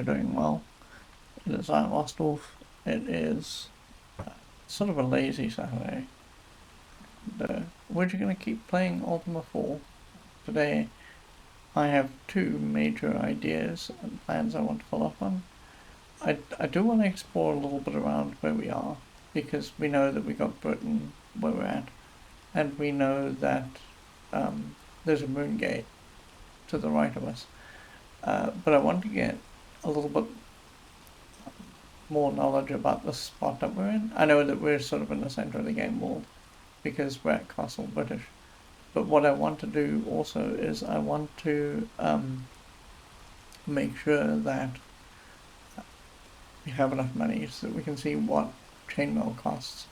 you're doing well. It is I, Lost Wolf. It is sort of a lazy Saturday. We're just going to keep playing Ultima 4. Today, I have two major ideas and plans I want to follow up on. I do want to explore a little bit around where we are, because we know that we got Britain where we're at, and we know that there's a moon gate to the right of us. But I want to get a little bit more knowledge about the spot that we're in. I know that we're sort of in the center of the game world because we're at Castle British. But what I want to do also is I want to make sure that we have enough money so that we can see what chainmail costs.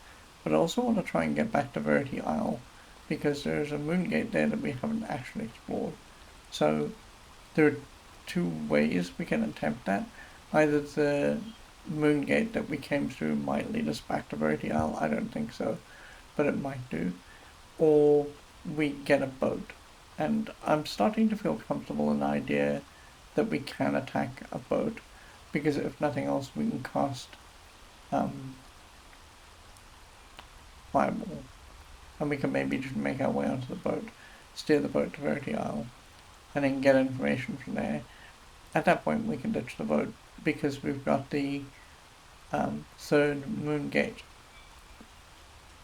But I also want to try and get back to Verity Isle because there's a moon gate there that we haven't actually explored. So there are two ways we can attempt that. Either the moon gate that we came through might lead us back to Verity Isle, I don't think so, but it might do. Or we get a boat. And I'm starting to feel comfortable in the idea that we can attack a boat, because if nothing else we can cast fireball, and we can maybe just make our way onto the boat, steer the boat to Verity Isle, and then get information from there. At that point we can ditch the boat because we've got the third moon gate.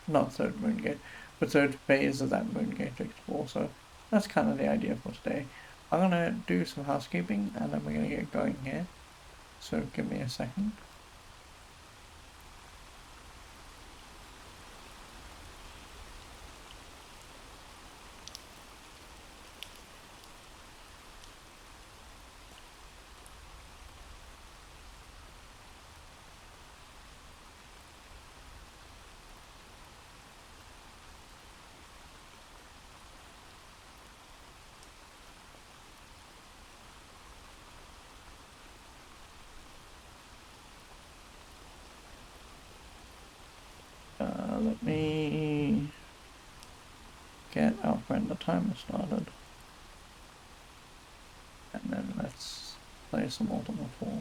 Not third moon gate, but third phase of that moon gate to explore. So that's kind of the idea for today. I'm going to do some housekeeping and then we're going to get going here. So give me a second. Let me get our friend the timer started. And then let's play some Ultima 4.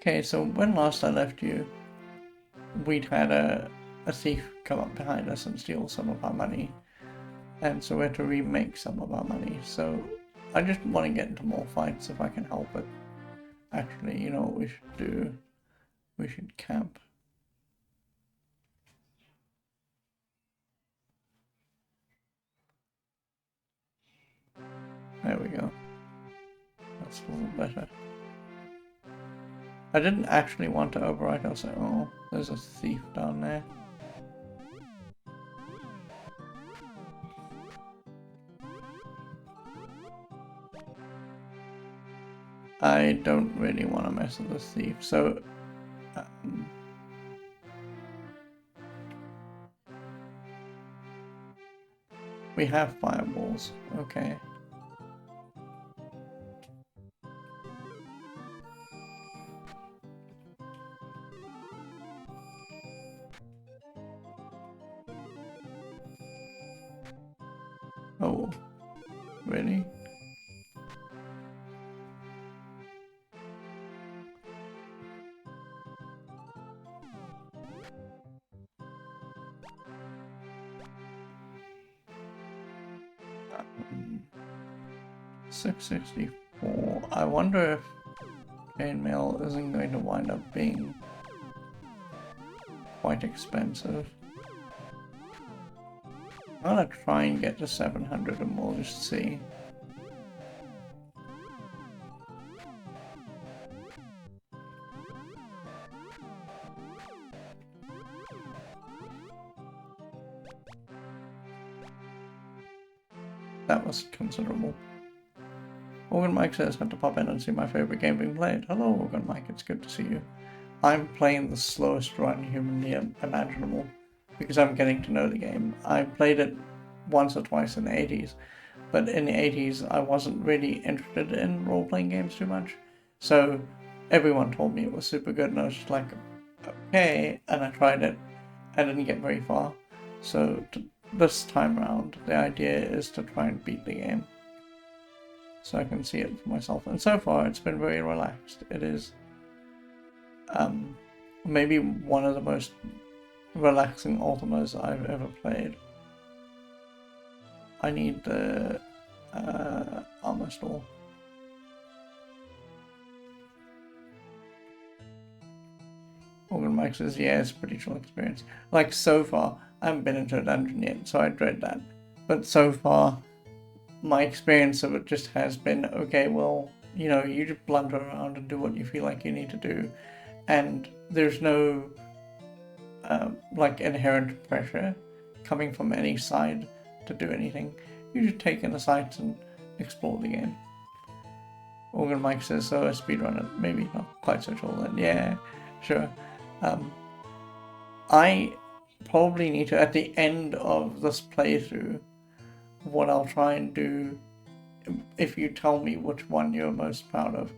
Okay, so when last I left you, we'd had a thief come up behind us and steal some of our money. And so we had to remake some of our money. So I just want to get into more fights if I can help it. Actually, you know what we should do? We should camp. There we go. That's a little better. I didn't actually want to overwrite. I was like, oh, there's a thief down there. I don't really want to mess with this thief, so we have fireballs, okay. Oh, really? Um, 664. I wonder if chainmail isn't going to wind up being quite expensive. I'm gonna try and get to 700 and we'll just see. That was considerable. Organ Mike says, had to pop in and see my favorite game being played. Hello, Organ Mike, it's good to see you. I'm playing the slowest run humanly imaginable because I'm getting to know the game. I played it once or twice in the 80s. But in the 80s, I wasn't really interested in role-playing games too much. So everyone told me it was super good, and I was just like, okay. And I tried it. I didn't get very far. So this time around, the idea is to try and beat the game, so I can see it for myself. And so far, it's been very relaxed. It is maybe one of the most relaxing Ultimas I've ever played. I need the armor store. Organ Mike says, yeah, it's a pretty chill experience. Like, so far, I haven't been into a dungeon yet, so I dread that. But so far, my experience of it just has been, okay, well, you know, you just blunder around and do what you feel like you need to do. And there's no, like, inherent pressure coming from any side to do anything. You just take in the sights and explore the game. Organ Mike says, so a speedrunner, maybe not quite so chill then. Yeah, sure. I probably need to, at the end of this playthrough, what I'll try and do, if you tell me which one you're most proud of,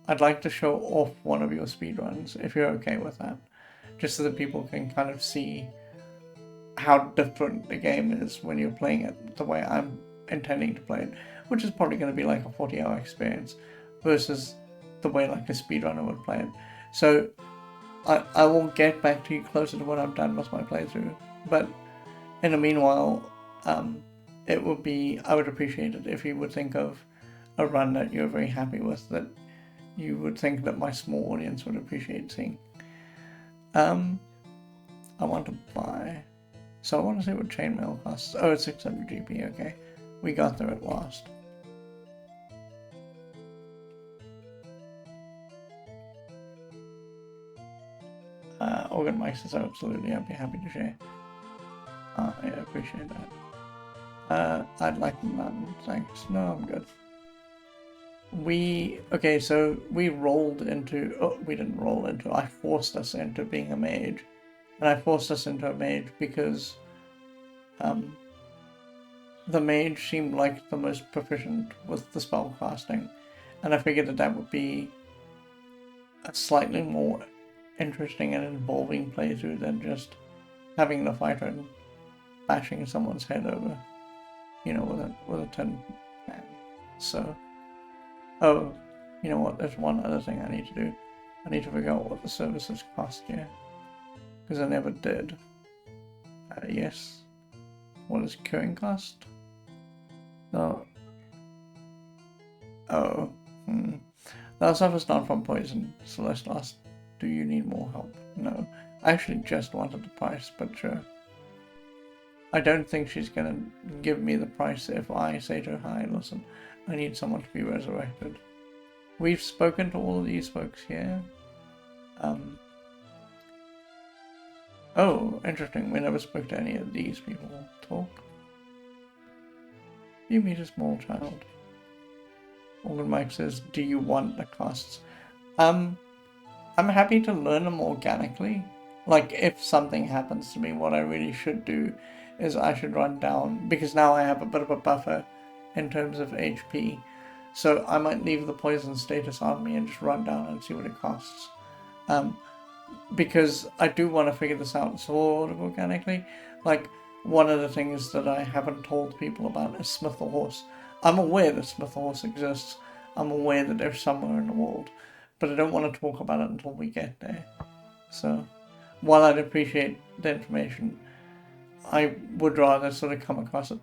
I'd like to show off one of your speedruns, if you're okay with that, just so that people can kind of see how different the game is when you're playing it the way I'm intending to play it, which is probably going to be like a 40-hour experience versus the way like a speedrunner would play it. So I will get back to you closer to when I'm done with my playthrough, but in the meanwhile, it would be, I would appreciate it if you would think of a run that you're very happy with, that you would think that my small audience would appreciate seeing. I want to buy, so I want to see what chainmail costs. Oh, it's 600 GP, okay. We got there at last. Organ Mike says, absolutely, I'd be happy to share. I appreciate that. I'd like none, thanks. No, I'm good. Okay, so we rolled into, we didn't roll into, I forced us into being a mage. And I forced us into a mage because the mage seemed like the most proficient with the spell casting. And I figured that would be a slightly more interesting and involving playthrough than just having the fighter and bashing someone's head over, you know, with a tin can. So, oh, you know what? There's one other thing I need to do. I need to figure out what the services cost here, because I never did. Yes. What does curing cost? No. Oh. That suffers not from poison. Celeste asked, do you need more help? No. I actually just wanted the price, but sure. I don't think she's gonna give me the price if I say to her, hi, listen, I need someone to be resurrected. We've spoken to all of these folks here. Oh, interesting. We never spoke to any of these people. Talk. You meet a small child. Organ Mike says, do you want the costs? I'm happy to learn them organically. Like, if something happens to me, what I really should do is I should run down, because now I have a bit of a buffer in terms of HP. So I might leave the poison status on me and just run down and see what it costs. Because I do want to figure this out sort of organically. Like, one of the things that I haven't told people about is Smith the Horse. I'm aware that Smith the Horse exists. I'm aware that they're somewhere in the world. But I don't want to talk about it until we get there. So, while I'd appreciate the information, I would rather sort of come across it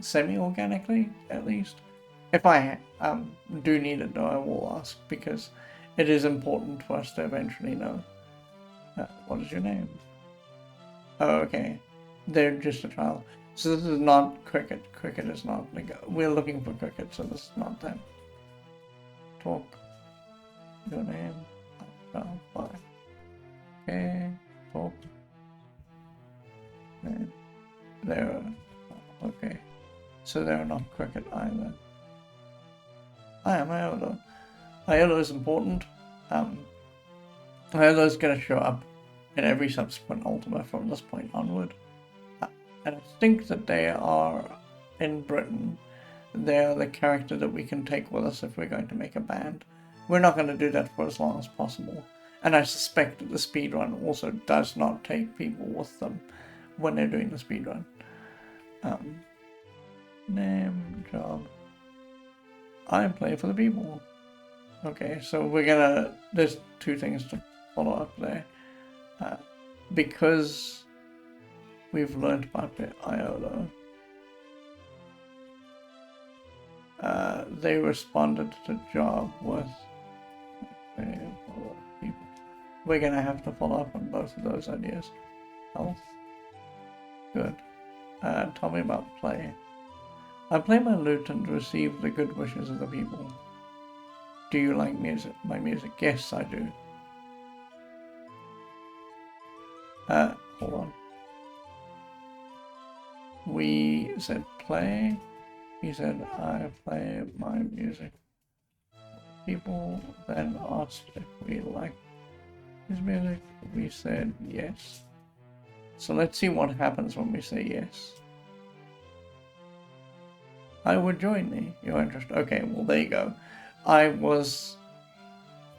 semi-organically, at least. If I do need it, though, I will ask, because it is important for us to eventually know. What is your name? Oh, okay. They're just a child. So this is not cricket. Cricket is not, like, we're looking for cricket, so this is not them. Talk. Your name. Bye. Okay. Talk. And they're, okay. So they're not cricket either. I am Iolo. Iolo is important. Iolo is going to show up in every subsequent Ultima from this point onward. And I think that they are in Britain. They are the character that we can take with us if we're going to make a band. We're not going to do that for as long as possible. And I suspect that the speedrun also does not take people with them when they're doing the speedrun. Name, job. I play for the people. Okay, so we're gonna, there's two things to follow up there. Because we've learned about the IOLO, they responded to the job with people. We're gonna have to follow up on both of those ideas. Health. Good. Tell me about play. I play my lute and receive the good wishes of the people. Do you like music? My music? Yes, I do. Hold on. We said play. He said, I play my music. People then asked if we liked his music. We said yes. So let's see what happens when we say yes. I would join me. You're interested? Okay, well, there you go. I was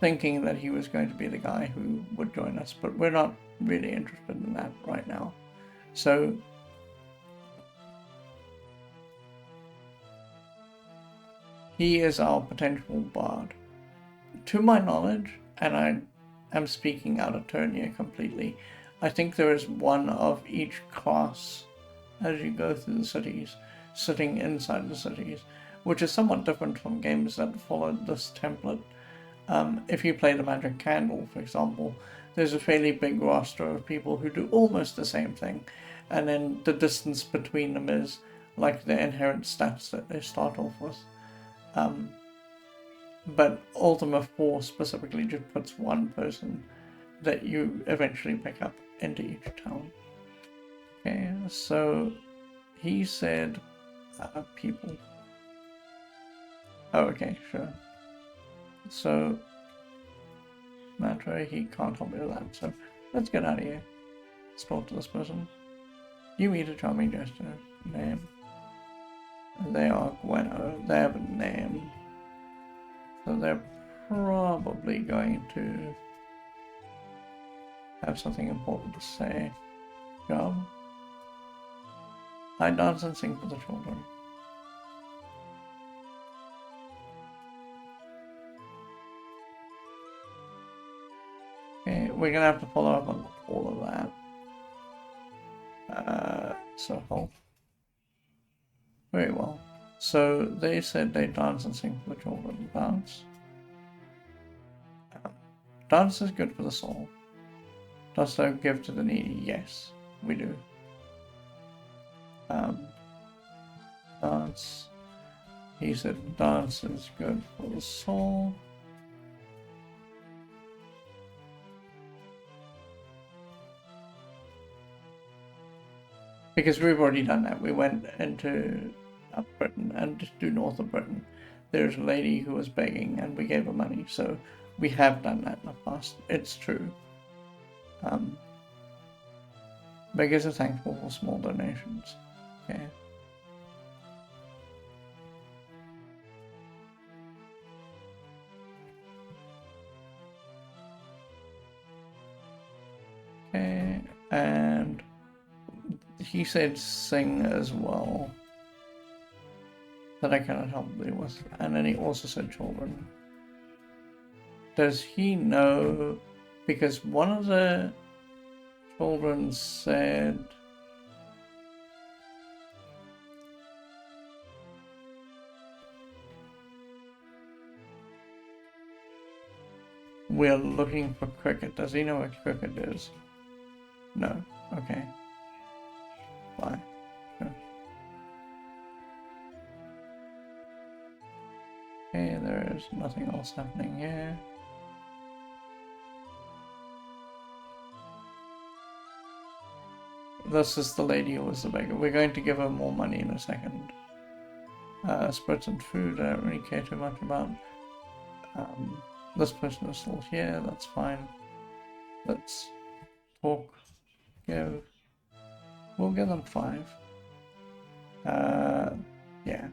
thinking that he was going to be the guy who would join us, but we're not really interested in that right now. So he is our potential bard. To my knowledge, and I am speaking out of turn here completely, I think there is one of each class as you go through the cities, sitting inside the cities, which is somewhat different from games that followed this template. If you play the Magic Candle, for example, there's a fairly big roster of people who do almost the same thing, and then the distance between them is like the inherent stats that they start off with. But Ultima 4 specifically just puts one person that you eventually pick up into each town. Okay, so he said people. Oh, okay, sure. So, Matra, he can't help me with that, so let's get out of here. Let's talk to this person. You meet a charming gesture. Name. They are Gweno. They have a name. So they're probably going to have something important to say. Job. I dance and sing for the children. Okay, we're gonna have to follow up on all of that. So health. Very well. So they said they dance and sing for the children. Dance. Dance is good for the soul. Does thou give to the needy? Yes, we do. Dance. He said dance is good for the soul. Because we've already done that. We went into Britain and just do north of Britain. There's a lady who was begging and we gave her money. So we have done that in the past. It's true. Beggars are thankful for small donations. Okay. Okay, and he said sing as well. That I cannot help thee with. And then he also said children. Does he know? Because one of the children said we're looking for cricket. Does he know what cricket is? No. Okay. Bye. Sure. Okay, there is nothing else happening here. This is the lady who was the beggar. We're going to give her more money in a second. Spirits and food, I don't really care too much about. This person is still here, that's fine. Let's talk. Give. We'll give them 5. Yeah.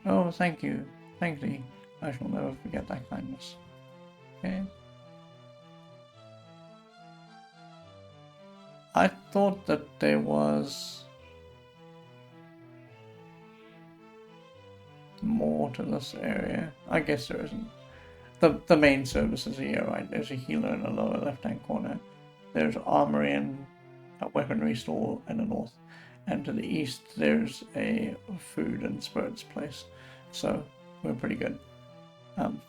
Oh, thank you. Thank thee. I shall never forget thy kindness. Okay. I thought that there was more to this area. I guess there isn't. The main services are here, right? There's a healer in the lower left-hand corner. There's armory and a weaponry store in the north. And to the east, there's a food and spirits place. So, we're pretty good.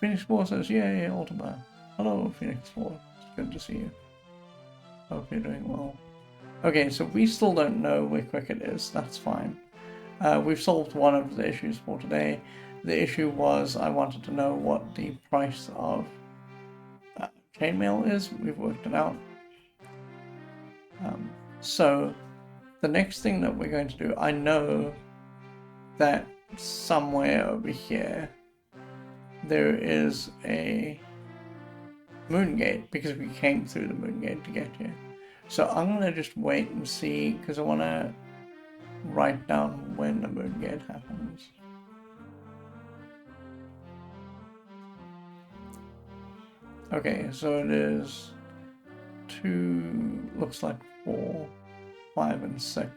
Phoenix 4 says, yay, Ultima. Hello, Phoenix 4. It's good to see you. Hope you're doing well. Okay, so we still don't know where Cricket is. That's fine. We've solved one of the issues for today. The issue was I wanted to know what the price of chainmail is. We've worked it out. So the next thing that we're going to do, I know that somewhere over here there is a moon gate because we came through the moon gate to get here. So I'm going to just wait and see because I want to write down when the moon gate happens. Okay, so it is 2, looks like 4, 5, and 6.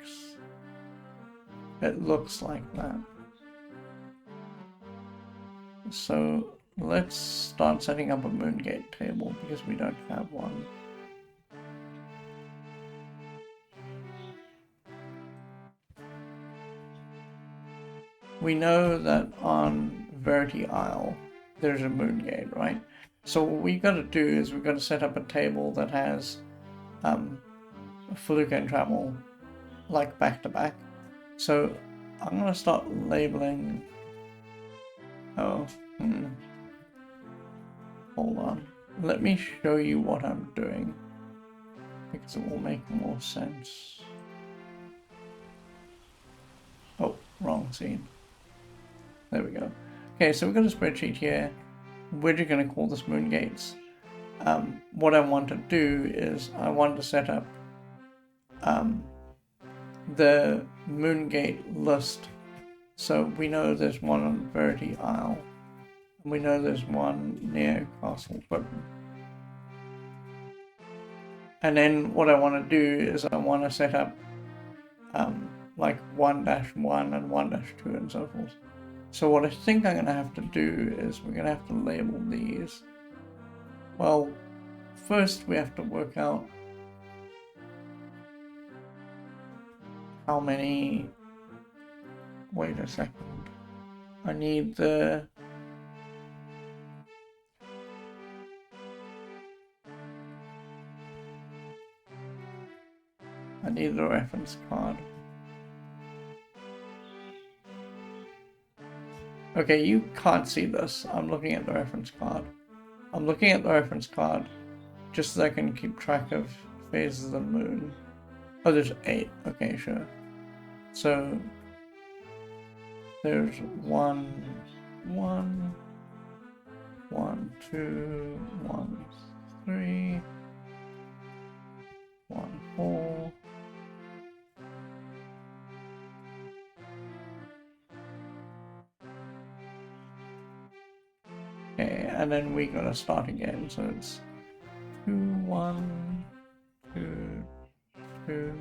It looks like that. So let's start setting up a moon gate table because we don't have one. We know that on Verity Isle there's a moon gate, right? So what we got to do is we've got to set up a table that has Felucca and travel like back to back. So I'm gonna start labeling. Hold on. Let me show you what I'm doing because it will make more sense. Oh, wrong scene. There we go. Okay, so we've got a spreadsheet here. We're just going to call this moon gates. What I want to do is I want to set up the moon gate list. So we know there's one on Verity Isle. And we know there's one near Castle Britain. And then what I want to do is I want to set up like 1-1 and 1-2 and so forth. So what I think I'm going to have to do is we're going to have to label these. Well, first we have to work out how many... Wait a second. I need the... I need the reference card. Okay, you can't see this. I'm looking at the reference card. I'm looking at the reference card just so I can keep track of phases of the moon. Oh, there's 8. Okay, sure. So there's 1, 1, 1, 2, 1, 3, 1, 4. Okay, and then we gotta start again, so it's 2, 1, 2, 2.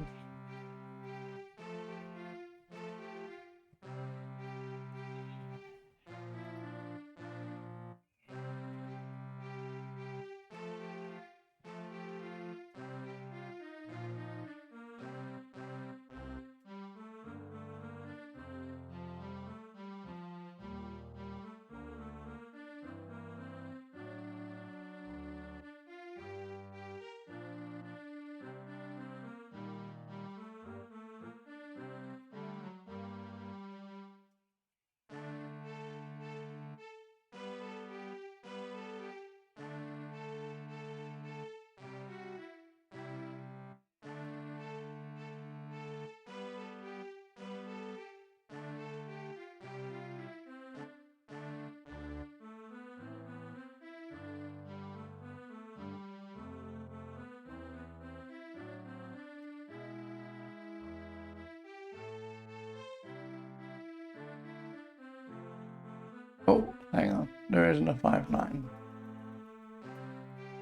Oh, hang on. There isn't a 5-9.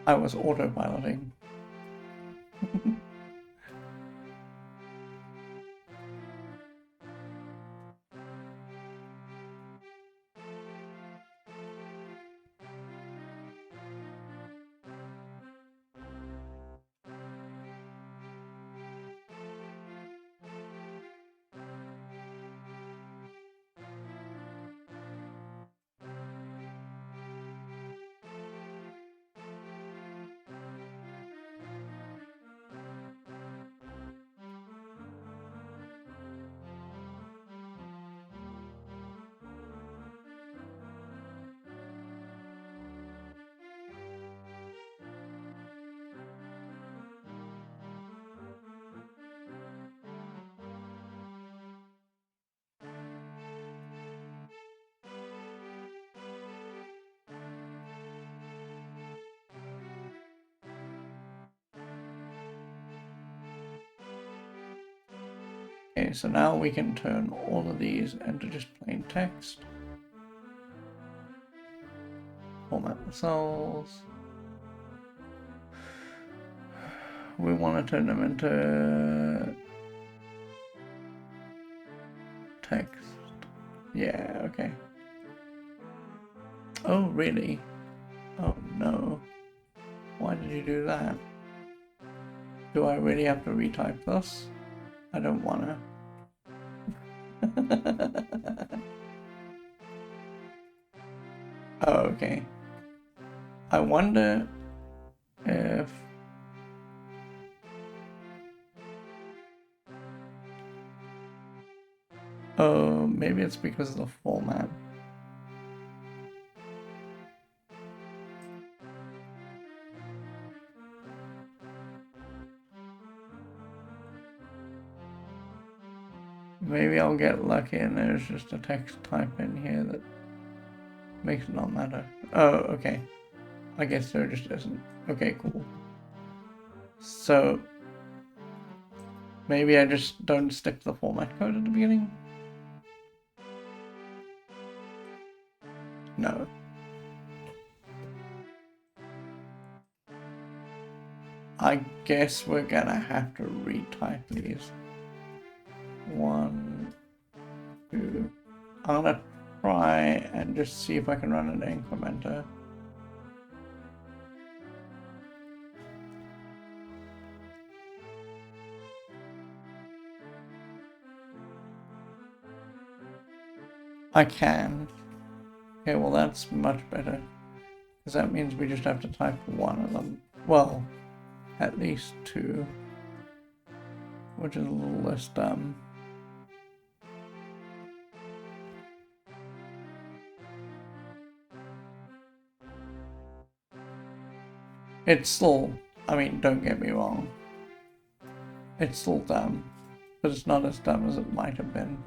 I was autopiloting. Okay, so now we can turn all of these into just plain text. Format the cells. We want to turn them into text. Yeah, okay. Oh, really? Oh, no. Why did you do that? Do I really have to retype this? I don't wanna. Oh, okay. I wonder if... Oh, maybe it's because of the format. Maybe I'll get lucky and there's just a text type in here that makes it not matter. Oh, okay. I guess there just isn't. Okay, cool. So, maybe I just don't stick to the format code at the beginning? No. I guess we're gonna have to retype these. 1, 2. I'm gonna try and just see if I can run an incrementer. I can. Okay, well that's much better. Because that means we just have to type one of them. Well, at least 2. Which is a little less dumb. It's still, I mean, don't get me wrong. It's still dumb. But it's not as dumb as it might have been.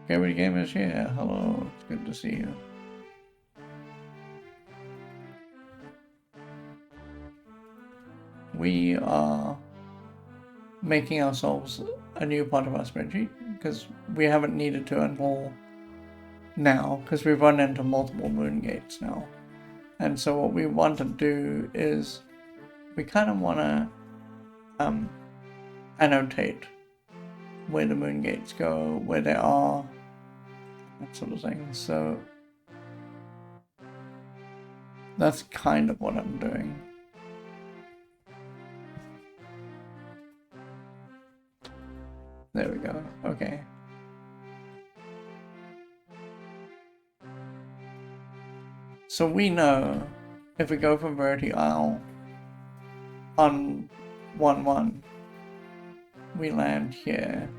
Every game is here. Hello, it's good to see you. We are making ourselves a new part of our spreadsheet because we haven't needed to until now because we've run into multiple moon gates now. And so what we want to do is we kind of want to annotate where the moon gates go, where they are, that sort of thing. So that's kind of what I'm doing. There we go. Okay. So we know if we go for vertical on 1-1, we land here.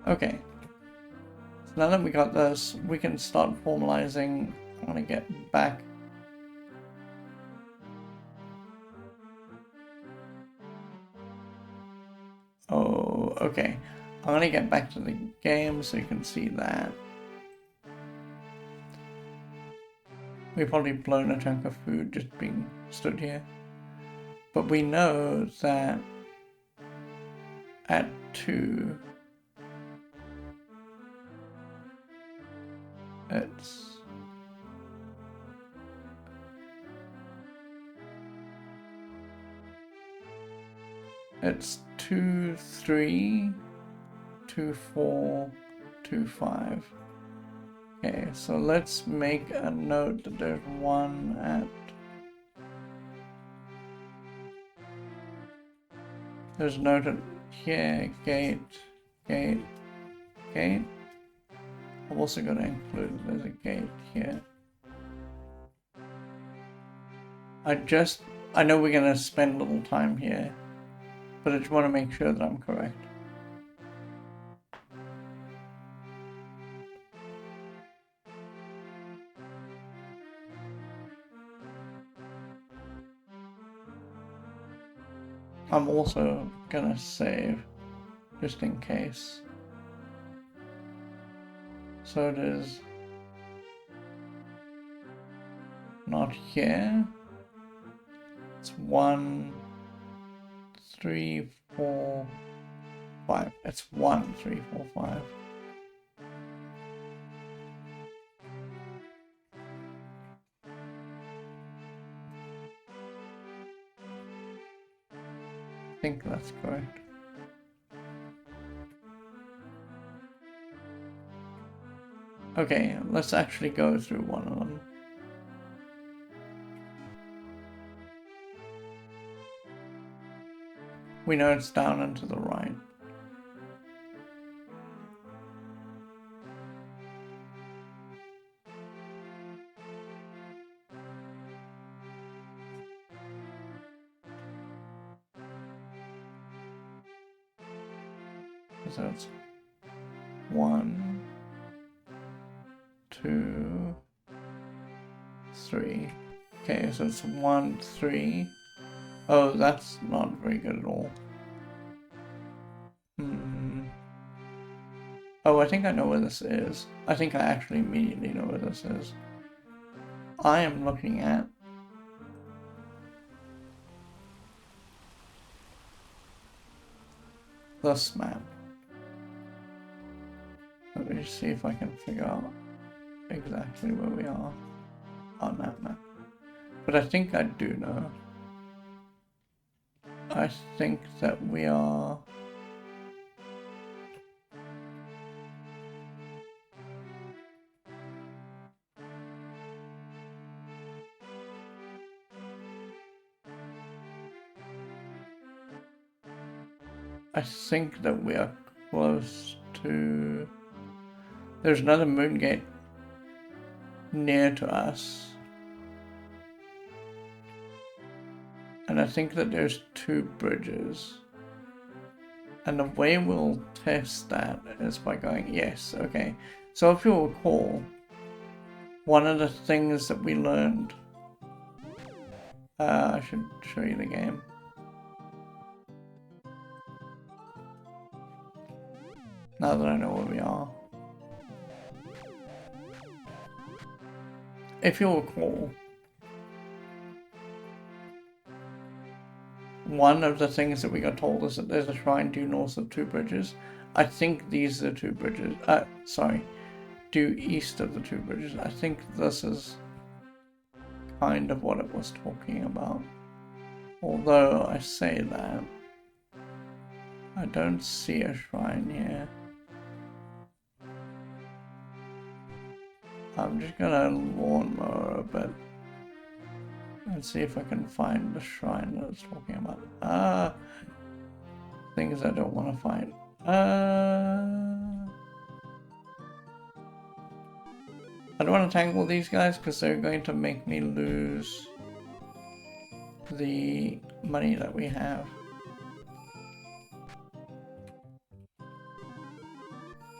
Okay. So now that we got this, we can start formalizing. I want to get back. Oh, okay. I'm going to get back to the game so you can see that. We've probably blown a chunk of food just being stood here. But we know that at 2, it's 2, 3, 2, 4, 2, 5. Okay, so let's make a note that there's one at... There's a note at here, gate, gate, gate. I'm also going to include there's a gate here. I know we're going to spend a little time here, but I just want to make sure that I'm correct. I'm also gonna save, just in case. So it is not here. It's 1, 3, 4, 5. It's 1, 3, 4, 5. I think that's correct. Okay, let's actually go through one of them. We know it's down and to the right. So it's 1, 2, 3. Okay, so it's 1, 3. Oh, that's not very good at all. Oh, I think I know where this is. I think I actually immediately know where this is. I am looking at this map. Let me see if I can figure out exactly where we are on that map. But I think I do know. I think that we are... I think that we are close to... There's another moon gate near to us. And I think that there's 2 bridges. And the way we'll test that is by going, yes, okay. So if you'll recall, one of the things that we learned... I should show you the game. Now that I know where we are. If you'll recall, one of the things that we got told is that there's a shrine due north of 2 bridges. I think these are 2 bridges. Sorry, due east of the 2 bridges. I think this is kind of what it was talking about. Although I say that, I don't see a shrine here. I'm just gonna lawnmower a bit and see if I can find the shrine that it's talking about. Things I don't want to find. I don't want to tangle these guys because they're going to make me lose the money that we have.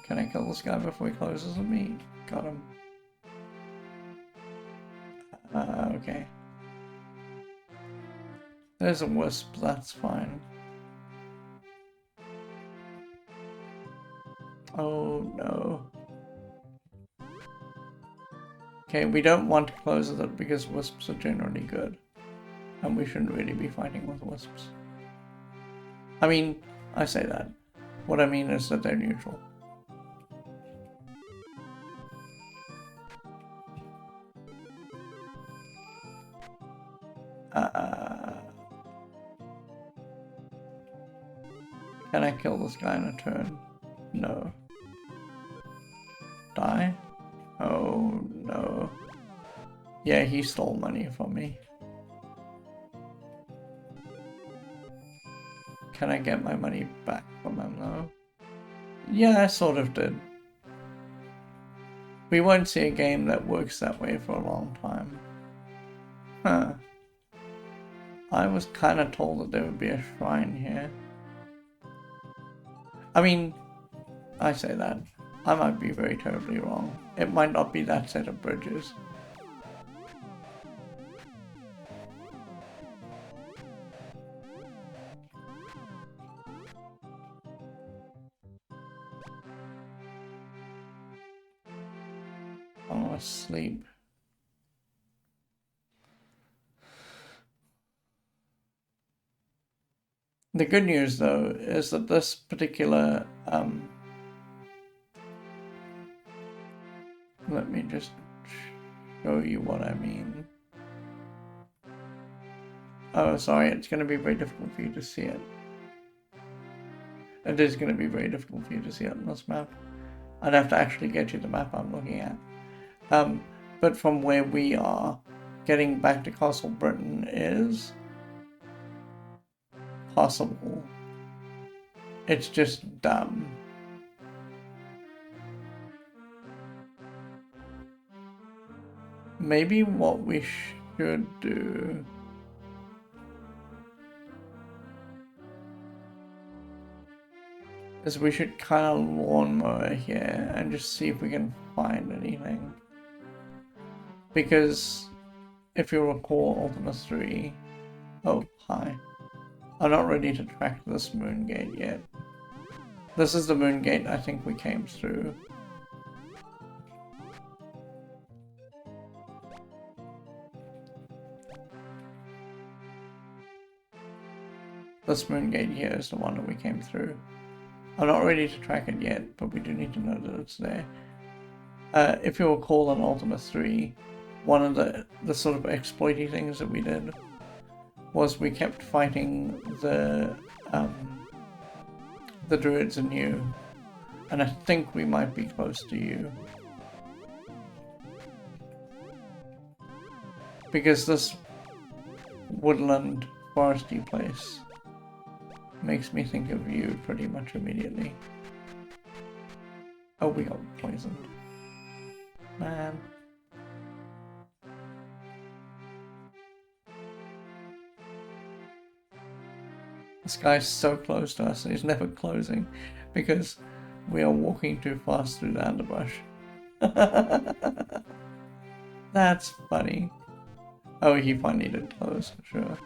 Can I kill this guy before he closes on me? Got him. Okay. There's a wisp, that's fine. Oh no. Okay, we don't want to close it because wisps are generally good. And we shouldn't really be fighting with wisps. I mean, I say that. What I mean is that they're neutral. Can I kill this guy in a turn? No. Die? Oh no. Yeah, he stole money from me. Can I get my money back from him though? Yeah, I sort of did. We won't see a game that works that way for a long time. Huh. I was kind of told that there would be a shrine here. I mean, I say that. I might be very terribly wrong. It might not be that set of bridges. I want to sleep. The good news though is that this particular let me just show you what I mean. Oh, sorry, it's going to be very difficult for you to see it. It is going to be very difficult for you to see it on this map. I'd have to actually get you the map I'm looking at. But from where we are, getting back to Castle Britain is possible. It's just dumb. Maybe what we should do is we should kind of lawnmower here and just see if we can find anything. Because if you recall Ultima 3, oh, hi. I'm not ready to track this moon gate yet. This is the moon gate I think we came through. This moon gate here is the one that we came through. I'm not ready to track it yet, but we do need to know that it's there. If you recall in Ultima 3, one of the sort of exploity things that we did was we kept fighting the druids in you, and I think we might be close to you. Because this woodland foresty place makes me think of you pretty much immediately. Oh, we got poisoned. Man. This guy's so close to us and he's never closing because we are walking too fast through the underbrush. That's funny. Oh, he finally did close, for sure.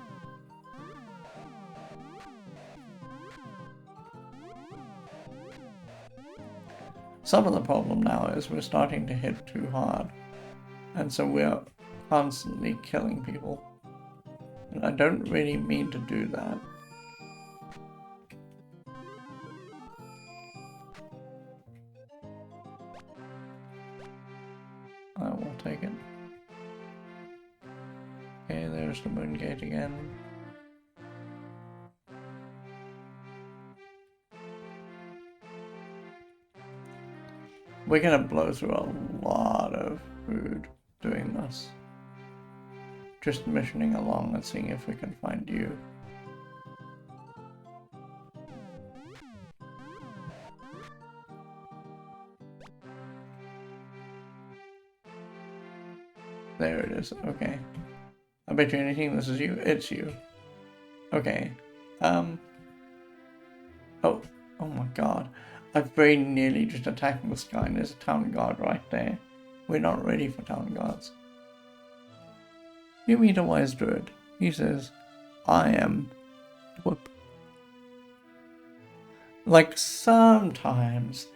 Some of the problem now is we're starting to hit too hard, and so we're constantly killing people. And I don't really mean to do that. I will take it. Okay, there's the moon gate again. We're gonna blow through a lot of food doing this. Just missioning along and seeing if we can find you. there it is. Okay. I bet you anything this is you. It's you. Okay. Oh. Oh my god. I've very nearly just attacked this guy and there's a town guard right there. We're not ready for town guards. You meet a wise druid. He says, I am... Whoop. Like, sometimes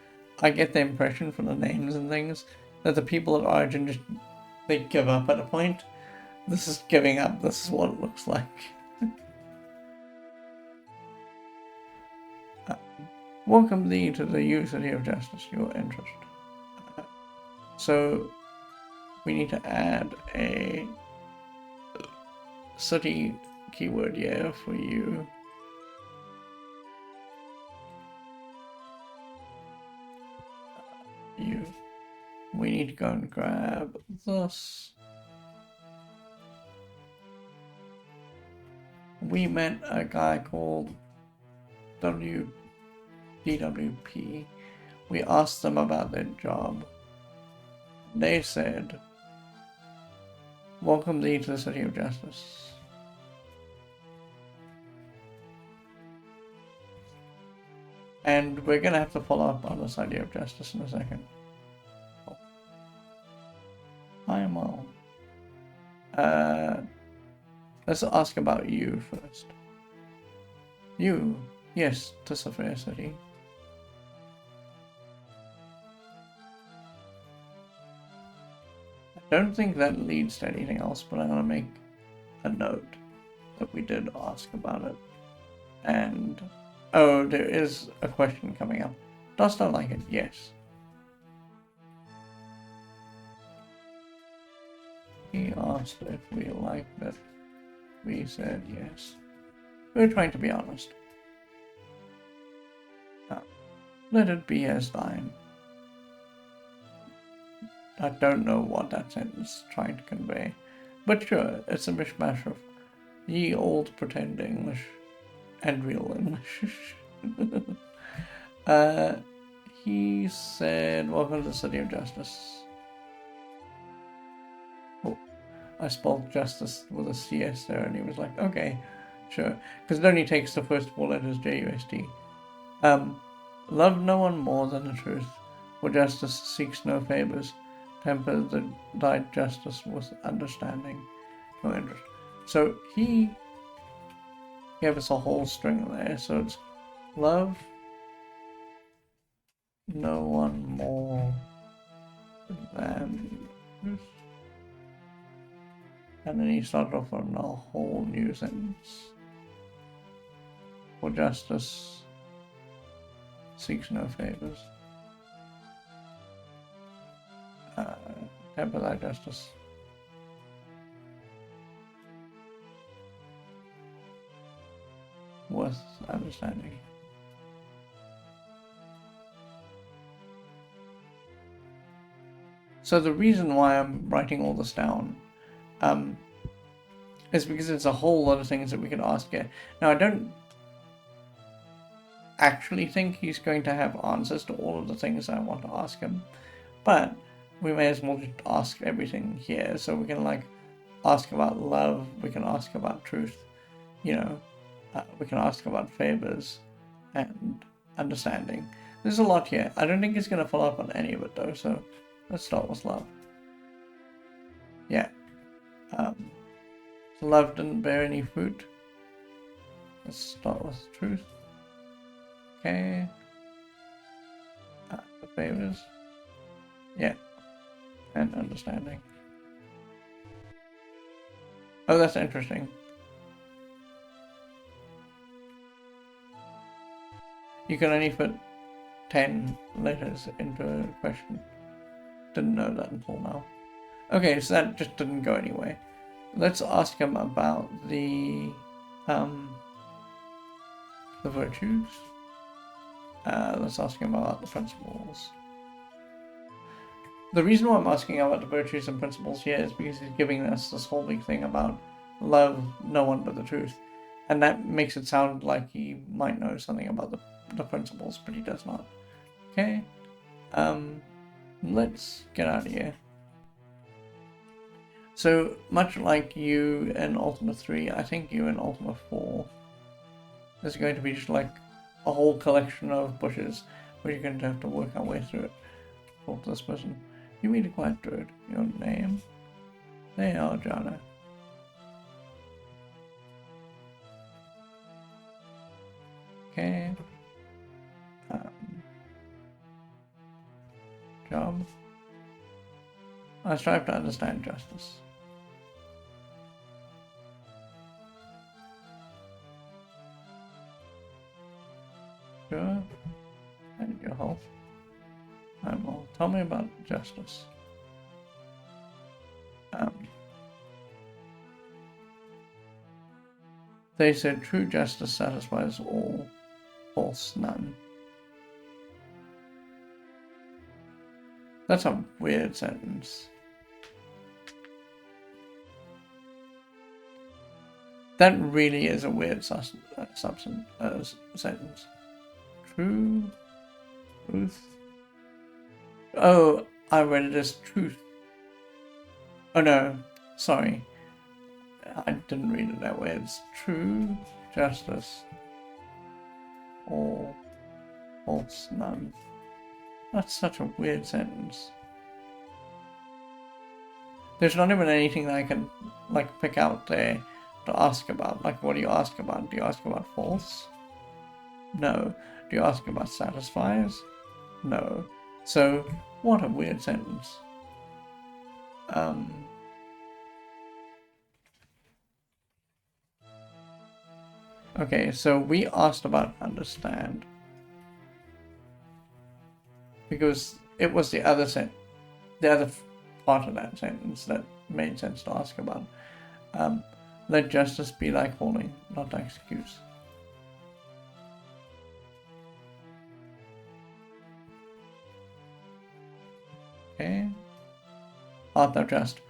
I get the impression from the names and things that the people at Origin just, they give up at a point. This is giving up. This is what it looks like. Welcome thee to the City of Justice, your interest. So, we need to add a city keyword here for you. We need to go and grab this. We met a guy called DWP. We asked them about their job. They said, welcome thee to the City of Justice. And we're going to have to follow up on this idea of justice in a second. I am well. Let's ask about you first. You, yes, tis a fair city. I don't think that leads to anything else, but I'm going to make a note that we did ask about it. And, oh, there is a question coming up. Dost thou like it? Yes. He asked if we liked it. We said yes. We're trying to be honest. Let it be as thine. I don't know what that sentence is trying to convey. But sure, it's a mishmash of ye old pretend English and real English. He said, welcome to the City of Justice. Oh, I spelled justice with a CS there, and he was like, okay, sure. Because it only takes the first four letters, JUST. Love no one more than the truth, for justice seeks no favors. Temper thy justice with understanding, no interest. So he gave us a whole string there. So it's love no one more than truth. And then he started off on a whole new sentence. For justice seeks no favors. Temper thy justice. With understanding. So the reason why I'm writing all this down is because it's a whole lot of things that we could ask here. Now, I don't actually think he's going to have answers to all of the things I want to ask him, but we may as well just ask everything here. So we can like ask about love, we can ask about truth, you know, we can ask about favors and understanding. There's a lot here. I don't think he's going to follow up on any of it though, so let's start with love. Yeah. Love didn't bear any fruit. Let's start with truth. Okay. The favors. Yeah. And understanding. Oh, that's interesting. You can only put 10 letters into a question. Didn't know that until now. Okay, so that just didn't go anywhere. Let's ask him about the virtues. Let's ask him about the principles. The reason why I'm asking about the virtues and principles here is because he's giving us this whole big thing about love no one but the truth. And that makes it sound like he might know something about the principles, but he does not. Okay. Let's get out of here. So much like you in Ultima 3, I think you in Ultima 4 is going to be just like a whole collection of bushes where you're going to have to work our way through it. Talk to this person. You meet a quiet druid. Your name? They are Jana. Okay. Job. I strive to understand justice. Sure. And your health. Well, tell me about justice. They said true justice satisfies all, false none. That's a weird sentence. That really is a weird sentence. Truth. Oh, I read it as truth. Oh no, sorry. I didn't read it that way. It's true justice. All false none. That's such a weird sentence. There's not even anything that I can like pick out there to ask about. Like, what do you ask about? Do you ask about false? No. Do you ask about satisfies? No. So, what a weird sentence. Okay, so we asked about understand. Because it was the other part of that sentence that made sense to ask about. Let justice be thy calling, not thy excuse. Okay. Art thou just?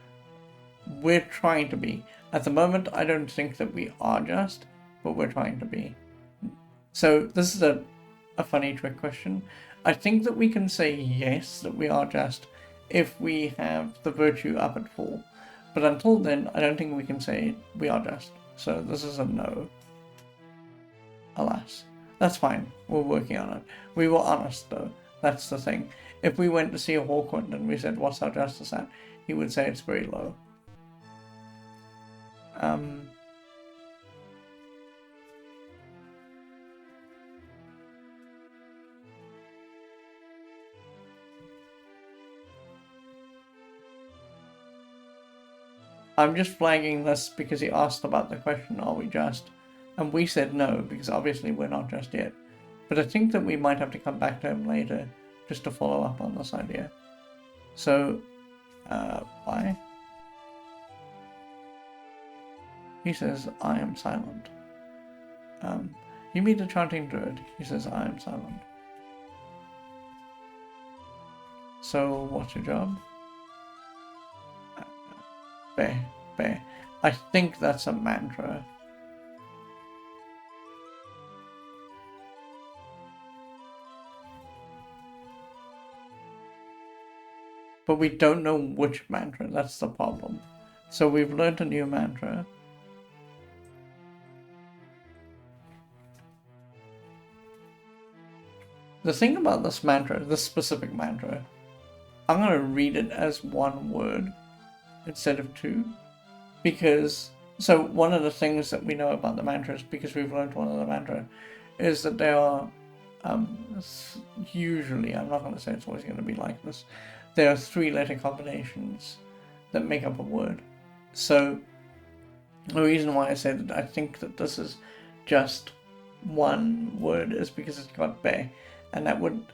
We're trying to be. At the moment, I don't think that we are just, but we're trying to be. So this is a funny trick question. I think that we can say yes, that we are just, if we have the virtue up at 4. But until then, I don't think we can say we are just. So this is a no. Alas. That's fine. We're working on it. We were honest, though. That's the thing. If we went to see a Hawkwind and we said, what's our justice at? He would say it's very low. I'm just flagging this because he asked about the question, are we just? And we said no, because obviously we're not just yet. But I think that we might have to come back to him later just to follow up on this idea. So, why? He says, I am silent. You meet a chanting druid. He says, I am silent. So, what's your job? Bear. I think that's a mantra. But we don't know which mantra, that's the problem. So we've learned a new mantra. The thing about this mantra, this specific mantra, I'm going to read it as one word instead of 2. Because, so one of the things that we know about the mantras, because we've learned one of the mantra, is that they are, usually, I'm not going to say it's always going to be like this, there are 3-letter combinations that make up a word. So the reason why I say that I think that this is just one word is because it's got be, and that would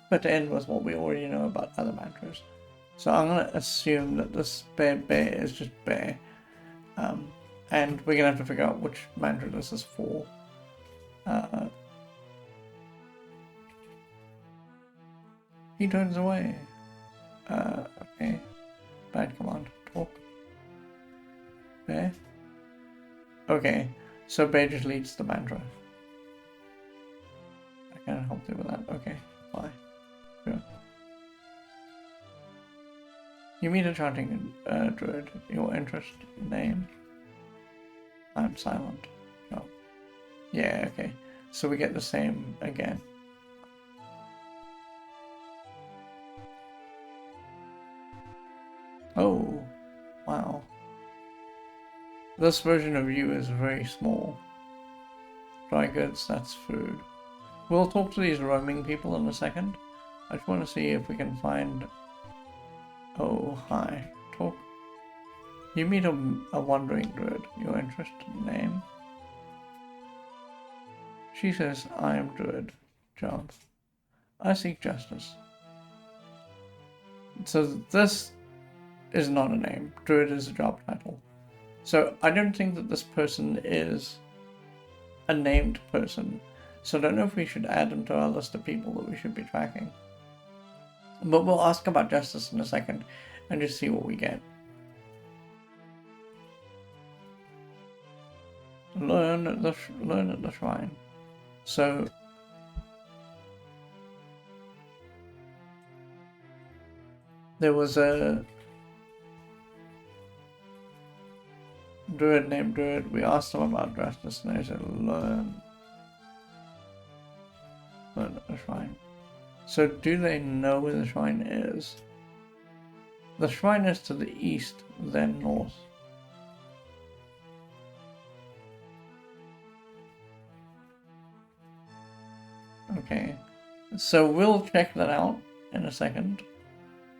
fit in with what we already know about other mantras. So I'm going to assume that this bear is just bear, and we're going to have to figure out which mantra this is for. He turns away. Okay. Bad command. Talk. Bear. Okay, so bear just leads the mantra. I can't help you with that. Okay, bye. Sure. You meet a chanting druid. Your interest, name. I'm silent. Oh. Yeah, okay. So we get the same again. Oh, wow. This version of you is very small. Dry goods, that's food. We'll talk to these roaming people in a second. I just want to see if we can find... Oh, hi. Talk. You meet a wandering druid. Your interest, name. She says, I am druid. Job. I seek justice. So this is not a name. Druid is a job title. So I don't think that this person is a named person. So I don't know if we should add them to our list of people that we should be tracking. But we'll ask about justice in a second and just see what we get. Learn at the shrine. So there was a druid named Druid. We asked him about justice and they said learn at the shrine. So do they know where the shrine is? The shrine is to the east, then north. Okay, so we'll check that out in a second.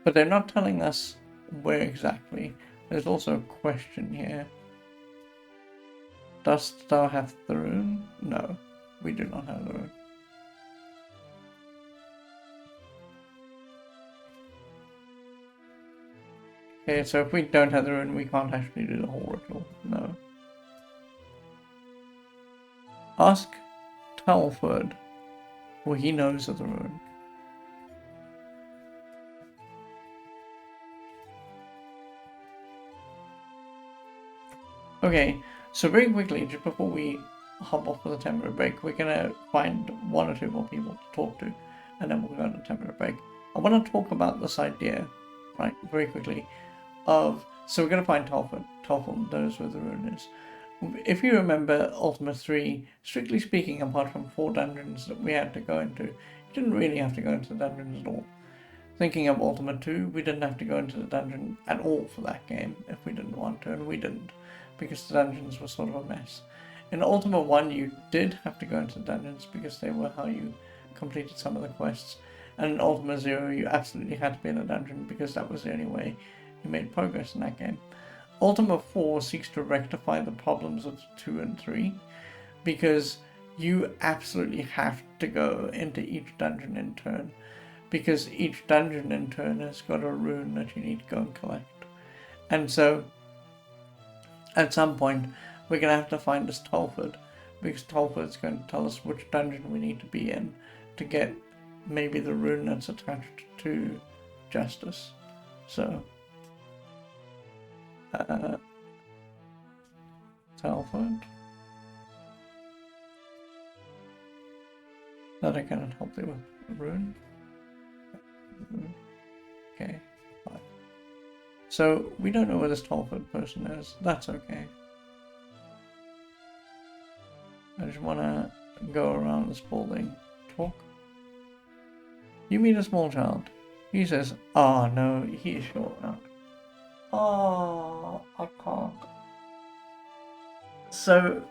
But they're not telling us where exactly. There's also a question here. Dost thou have the rune? No, we do not have the rune. Okay, so if we don't have the rune, we can't actually do the whole ritual. No. Ask Telford, for he knows of the rune. Okay, so very quickly, just before we hop off for the 10-minute break, we're gonna find one or two more people to talk to, and then we'll go on a 10-minute break. I want to talk about this idea, right, very quickly, so we're gonna find Telford. Telford knows where the rune is. If you remember Ultima 3, strictly speaking, apart from 4 dungeons that we had to go into, you didn't really have to go into the dungeons at all. Thinking of Ultima 2, we didn't have to go into the dungeon at all for that game if we didn't want to, and we didn't, because the dungeons were sort of a mess. In Ultima 1, you did have to go into the dungeons because they were how you completed some of the quests. And in Ultima 0, you absolutely had to be in a dungeon because that was the only way you made progress in that game. Ultima 4 seeks to rectify the problems of 2 and 3 because you absolutely have to go into each dungeon in turn, because each dungeon in turn has got a rune that you need to go and collect. And so at some point we're going to have to find this Telford, because Telford's going to tell us which dungeon we need to be in to get maybe the rune that's attached to justice. So Telford, that I cannot help you with. Rune. Okay, fine. So we don't know where this Telford person is. That's okay. I just want to go around this building, talk. You meet a small child. He says, "Oh no, he is short out. Oh, I can't." So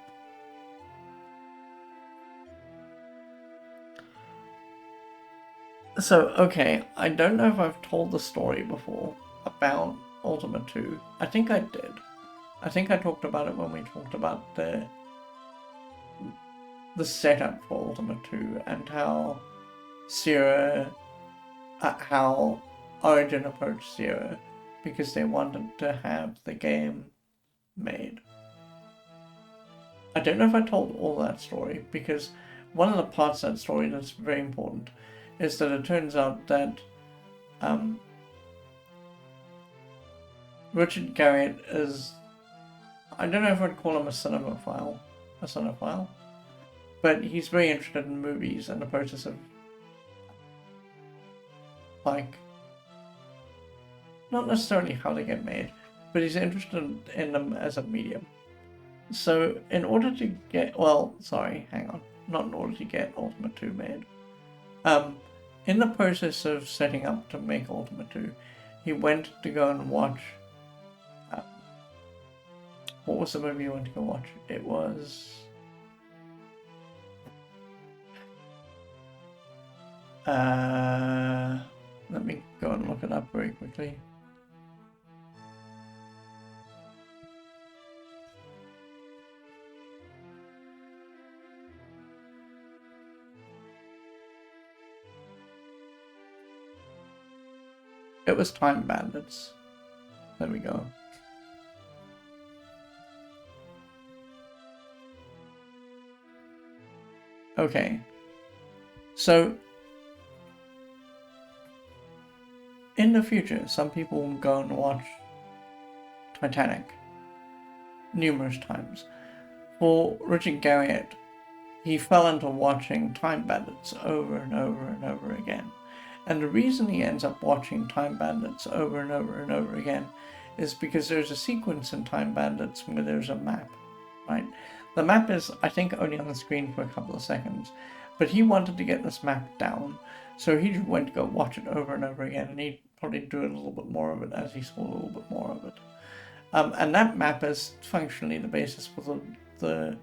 okay, I don't know if I've told the story before about Ultima 2. I think I did. I think I talked about it when we talked about the setup for Ultima 2 and how how Origin approached Sierra because they wanted to have the game made. I don't know if I told all that story, because one of the parts of that story that's very important is that it turns out that Richard Garriott is, I don't know if I'd call him a cinephile, but he's very interested in movies and the process of, like, not necessarily how they get made, but he's interested in them as a medium. So in order to get, well, sorry, hang on, not in order to get Ultima 2 made. In the process of setting up to make Ultima 2, he went to go and watch, what was the movie he went to go watch? It was, let me go and look it up very quickly. It was Time Bandits. There we go. Okay. So, in the future, some people will go and watch Titanic numerous times. For Richard Garriott, he fell into watching Time Bandits over and over and over again. And the reason he ends up watching Time Bandits over and over and over again is because there's a sequence in Time Bandits where there's a map, right? The map is, I think, only on the screen for a couple of seconds, but he wanted to get this map down, so he just went to go watch it over and over again, and he'd probably do a little bit more of it as he saw a little bit more of it. And that map is functionally the basis for the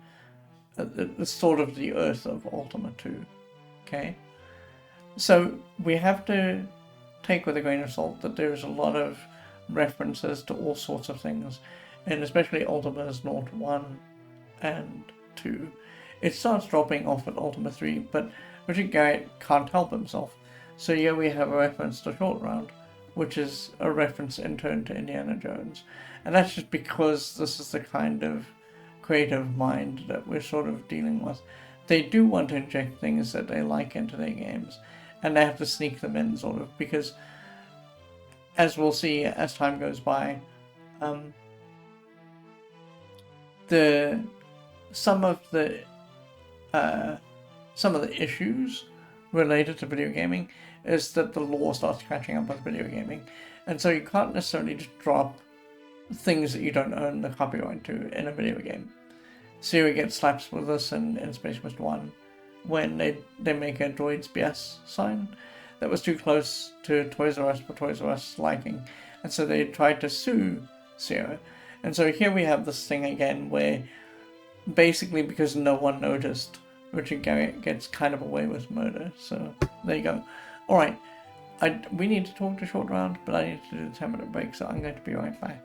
sort of the Earth of Ultima 2, okay? So we have to take with a grain of salt that there's a lot of references to all sorts of things, and especially Ultima's Naught 1 and 2. It starts dropping off at Ultima 3, but Richard Garriott can't help himself. So here we have a reference to Short Round, which is a reference in turn to Indiana Jones. And that's just because this is the kind of creative mind that we're sort of dealing with. They do want to inject things that they like into their games, and they have to sneak them in, sort of, because, as we'll see as time goes by, some of the issues related to video gaming is that the law starts catching up with video gaming, and so you can't necessarily just drop things that you don't own the copyright to in a video game. Siri gets slaps with us in Space Quest 1 when they make a Droids BS sign that was too close to Toys R Us for Toys R Us liking, and so they tried to sue Siri. And so here we have this thing again where basically because no one noticed, Richard Garriott gets kind of away with murder. So there you go. Alright, we need to talk to Short Round, but I need to do the 10-minute break, so I'm going to be right back.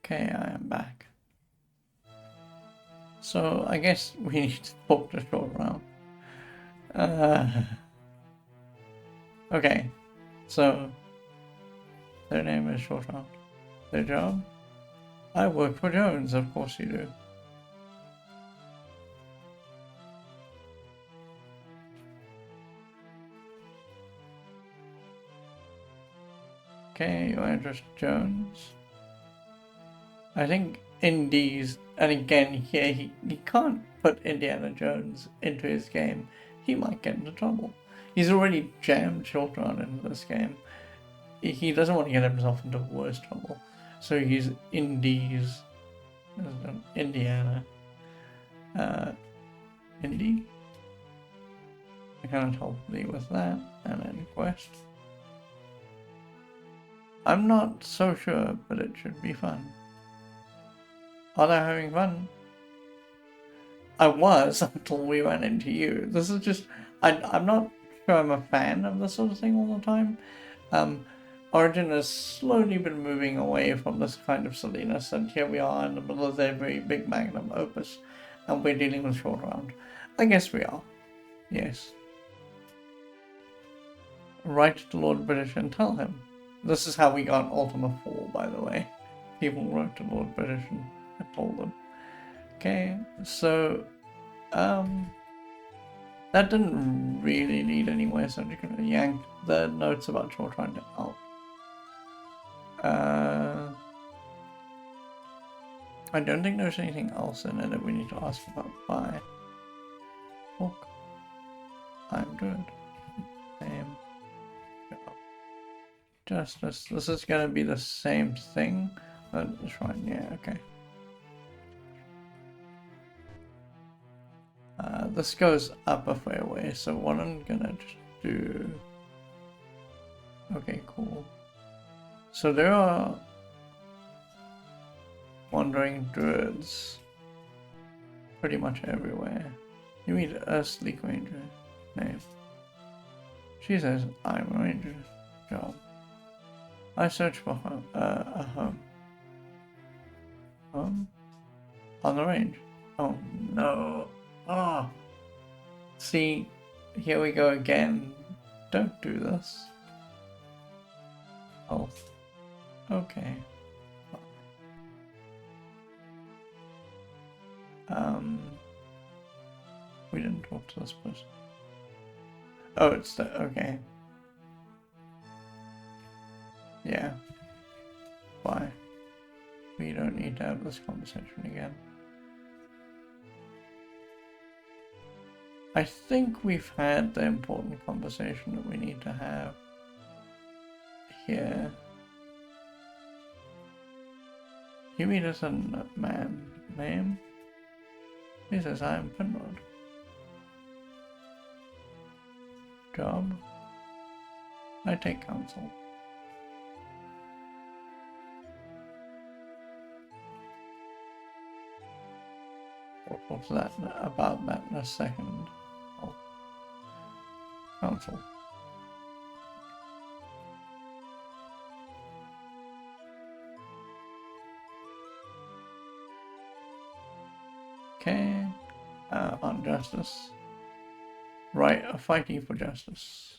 Okay, I am back. So I guess we need to talk to Short Round. Okay, so their name is Short Round. Their job? I work for Jones, of course you do. Okay, your address Jones. I think Indies, and again here he can't put Indiana Jones into his game. He might get into trouble. He's already jammed Short Round into this game. He doesn't want to get himself into worse trouble. So he's Indies, Indiana. Indy? I cannot help thee with that. And then quest. I'm not so sure, but it should be fun. Are they having fun? I was until we ran into you. This is just... I'm not sure I'm a fan of this sort of thing all the time. Origin has slowly been moving away from this kind of silliness, and here we are in the middle of their very big magnum opus, and we're dealing with Short Round. I guess we are. Yes. Write to Lord British and tell him. This is how we got Ultima 4, by the way. People wrote to Lord British and I told them. Okay, so, that didn't really lead anywhere, so I'm just gonna yank the notes about Short Round out. I don't think there's anything else in it that we need to ask about. Bye. Look. I'm good. Same. Justice. This is gonna be the same thing. That's right, yeah, okay. This goes up a fair way, so what I'm gonna just do... Okay, cool. So there are wandering druids pretty much everywhere. You meet a sleek ranger name. She says, I'm a ranger. Job. I search for a home. Home? On the range. Oh no. Ah. Oh. See, here we go again. Don't do this. Oh. Okay. We didn't talk to this person. Oh, it's the, okay. Yeah. Why? We don't need to have this conversation again. I think we've had the important conversation that we need to have here. You meet us a man name? He says, I'm Penrod. Job? I take counsel. We'll talk to that about that in a second. Oh. Counsel. Okay. On justice. Right, fighting for justice.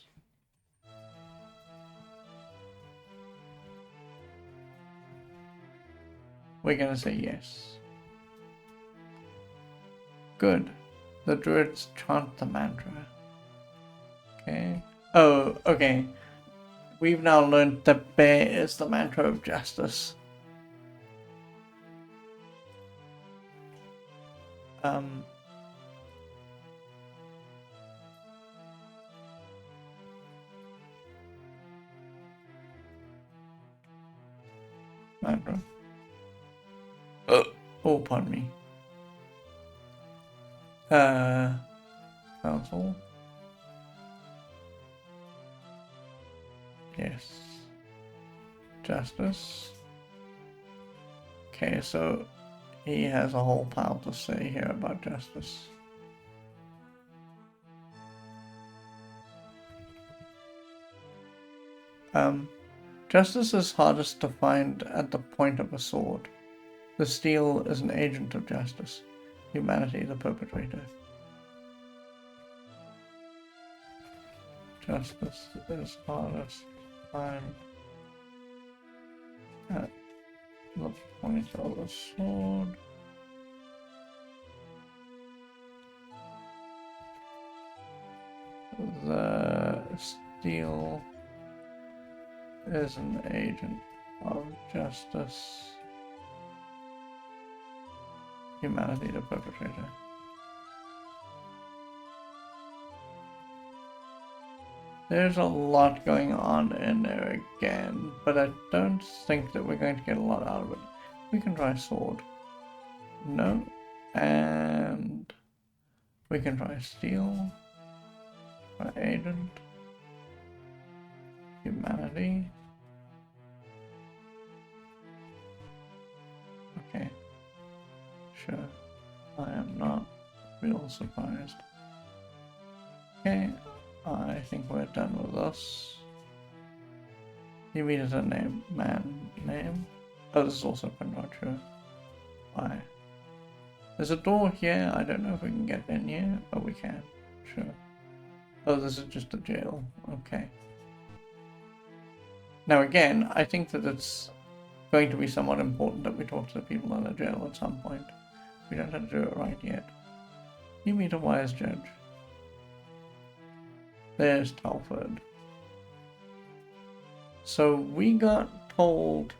We're gonna say yes. Good. The druids chant the mantra. Okay. Oh, okay. We've now learned that bear is the mantra of justice. Mantra. Oh, pardon me. Council. Yes. Justice. Okay, so he has a whole pile to say here about justice. Justice is hardest to find at the point of a sword. The steel is an agent of justice. Humanity, the perpetrator. Justice is hardest time at the point of the sword. The steel is an agent of justice. Humanity, the perpetrator. There's a lot going on in there again, but I don't think that we're going to get a lot out of it. We can try sword. No. And we can try steel. Try agent. Humanity. Okay. Sure. I am not real surprised. Okay. I think we're done with this. You mean as a name? Name? Oh, this is also not sure. Why? There's a door here. I don't know if we can get in here, but we can. Sure. Oh, this is just a jail. Okay. Now again, I think that it's going to be somewhat important that we talk to the people in the jail at some point. We don't have to do it right yet. You meet a wise judge. There's Telford. So we got told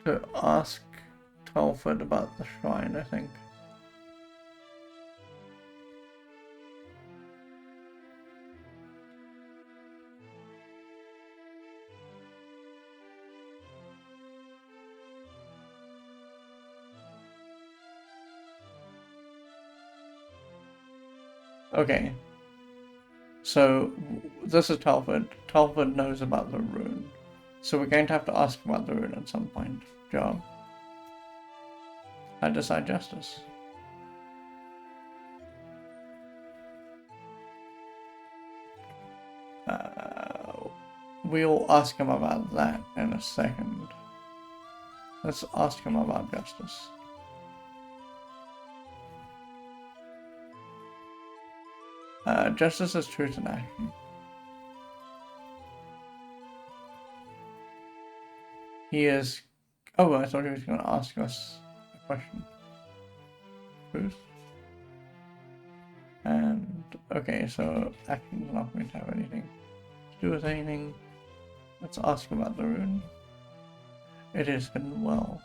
to ask Telford about the shrine, I think. Okay. So this is Telford. Telford knows about the rune. So we're going to have to ask about the rune at some point. Job. I decide justice. We'll ask him about that in a second. Let's ask him about justice. Justice is truth in action. He is... Oh, I thought he was going to ask us a question. Truth. And, okay, so action's not going to have anything to do with anything. Let's ask about the rune. It is hidden well.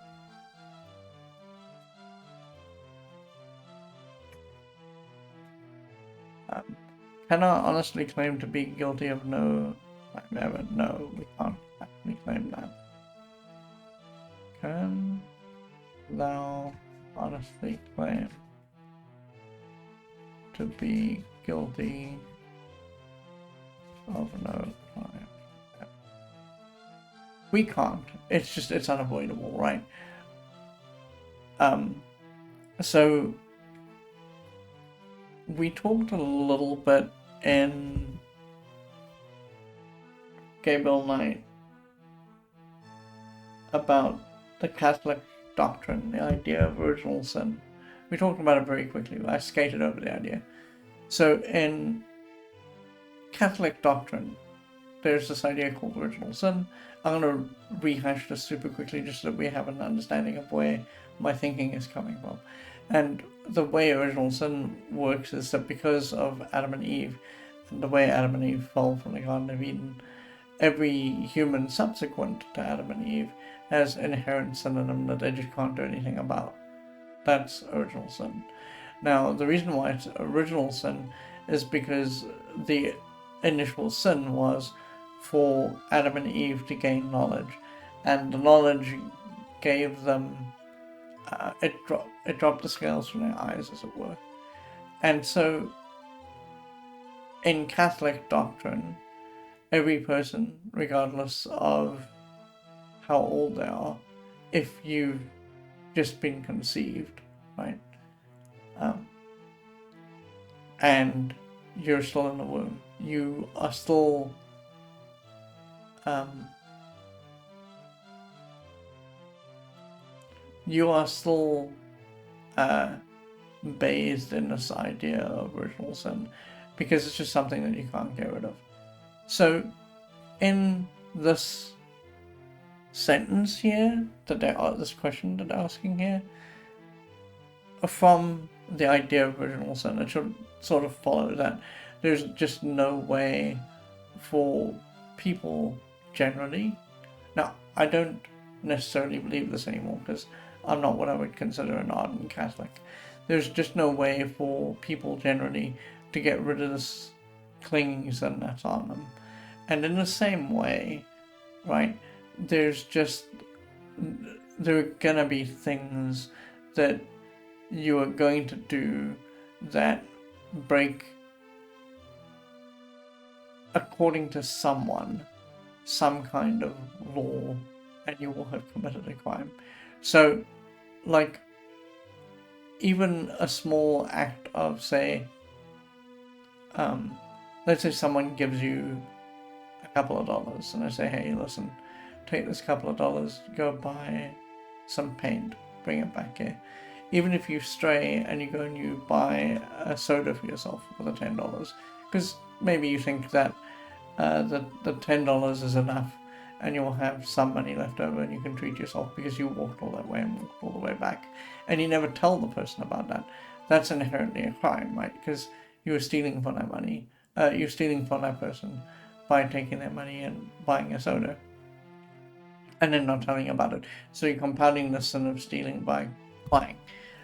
Cannot honestly claim to be guilty of no crime ever. No, we can't actually claim that. Can thou honestly claim to be guilty of no crime? We can't. It's unavoidable, right? So we talked a little bit in Gabriel Knight about the Catholic doctrine, the idea of original sin. We talked about it very quickly. I skated over the idea. So in Catholic doctrine, there's this idea called original sin. I'm going to rehash this super quickly just so that we have an understanding of where my thinking is coming from. And the way original sin works is that because of Adam and Eve, and the way Adam and Eve fell from the Garden of Eden, every human subsequent to Adam and Eve has inherent sin in them that they just can't do anything about. That's original sin. Now, the reason why it's original sin is because the initial sin was for Adam and Eve to gain knowledge, and the knowledge gave them it dropped the scales from their eyes, as it were. And so in Catholic doctrine, every person, regardless of how old they are, if you've just been conceived, right, and you're still in the womb, you are still you are still bathed in this idea of original sin, because it's just something that you can't get rid of. So in this sentence here, this question that they're asking here, from the idea of original sin, it should sort of follow that there's just no way for people generally. Now, I don't necessarily believe this anymore, because I'm not what I would consider an ardent Catholic. There's just no way for people generally to get rid of this clinging sin that's on them. And in the same way, right, there are gonna be things that you are going to do that break, according to someone, some kind of law, and you will have committed a crime. So, like, even a small act of, say, let's say someone gives you a couple of dollars, and I say, hey, listen, take this couple of dollars, go buy some paint, bring it back here. Even if you stray and you go and you buy a soda for yourself for the $10, because maybe you think that the $10 is enough and you'll have some money left over and you can treat yourself because you walked all that way and walked all the way back, and you never tell the person about that. That's inherently a crime, right? Because you were stealing from that money. You're stealing from that person by taking their money and buying a soda and then not telling about it. So you're compounding the sin of stealing by lying.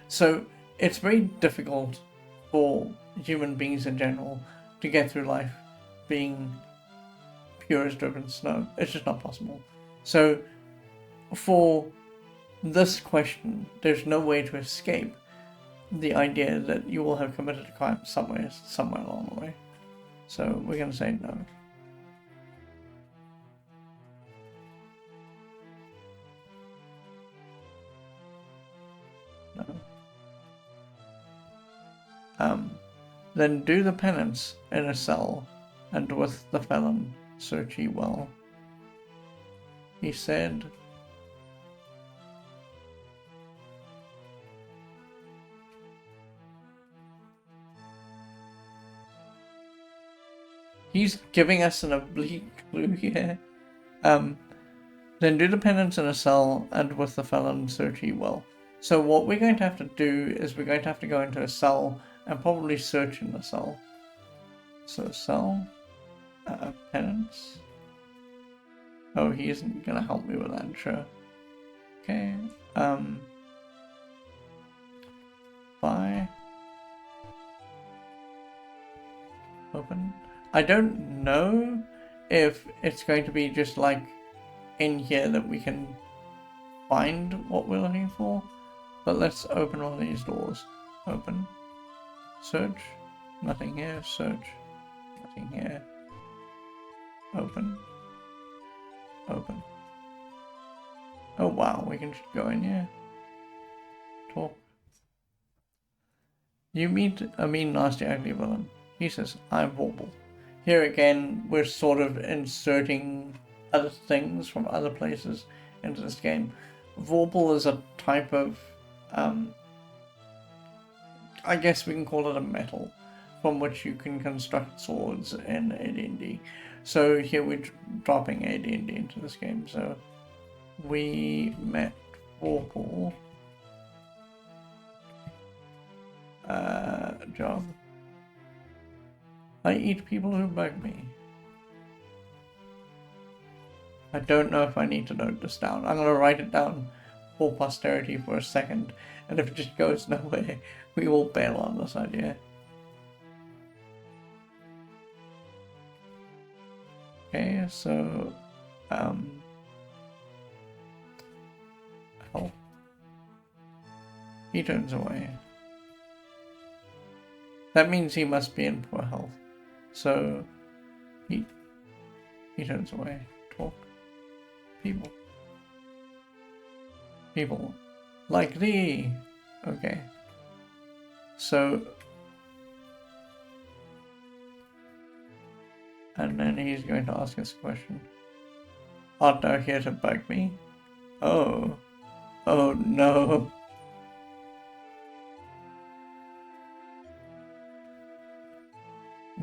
So it's very difficult for human beings in general to get through life being pure as driven snow. It's just not possible. So for this question, there's no way to escape the idea that you will have committed a crime somewhere along the way. So we're going to say no. No. Then do the penance in a cell, and with the felon search ye well. He said, he's giving us an oblique clue here. Then do the penance in a cell, and with the felon search ye well. So what we're going to have to do is we're going to have to go into a cell and probably search in the cell. So cell, penance. Oh, he isn't gonna help me with that, sure. Okay, buy, open. I don't know if it's going to be just like in here that we can find what we're looking for, but let's open all these doors. Open, search, nothing here, search, nothing here, open, open. Oh wow, we can just go in here. Talk. You meet a mean, nasty, ugly villain. He says, I'm Vorpal. Here again, we're sort of inserting other things from other places into this game. Vorpal is a type of, I guess we can call it a metal, from which you can construct swords in AD&D. So here we're dropping AD&D into this game. So we met Vorpal. Job. I eat people who bug me. I don't know if I need to note this down. I'm going to write it down for posterity for a second, and if it just goes nowhere, we will bail on this idea. Okay, so, help. He turns away. That means he must be in poor health. So, he turns away. Talk. People. People. Like thee. Okay. So, and then he's going to ask us a question. Art thou here to bug me? Oh. Oh no.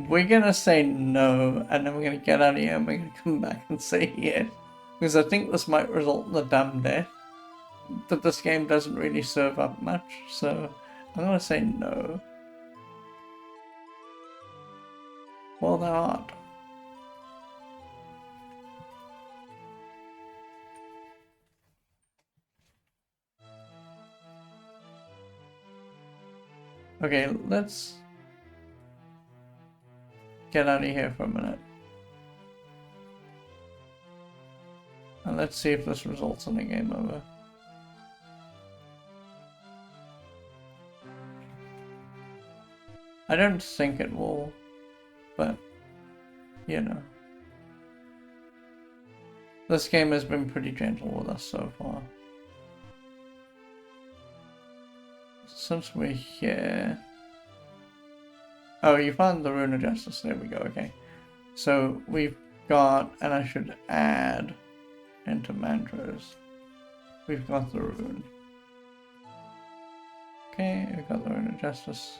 We're gonna say no, and then we're gonna get out of here and we're gonna come back and say yes. Because I think this might result in a damn death. But this game doesn't really serve up much, so I'm gonna say no. Well, they're not. Okay, let's get out of here for a minute. And let's see if this results in a game over. I don't think it will, but, you know. This game has been pretty gentle with us so far. Since we're here... Oh, you found the Rune of Justice. There we go, okay. So we've got, and I should add into mantras. We've got the rune. Okay, we've got the Rune of Justice.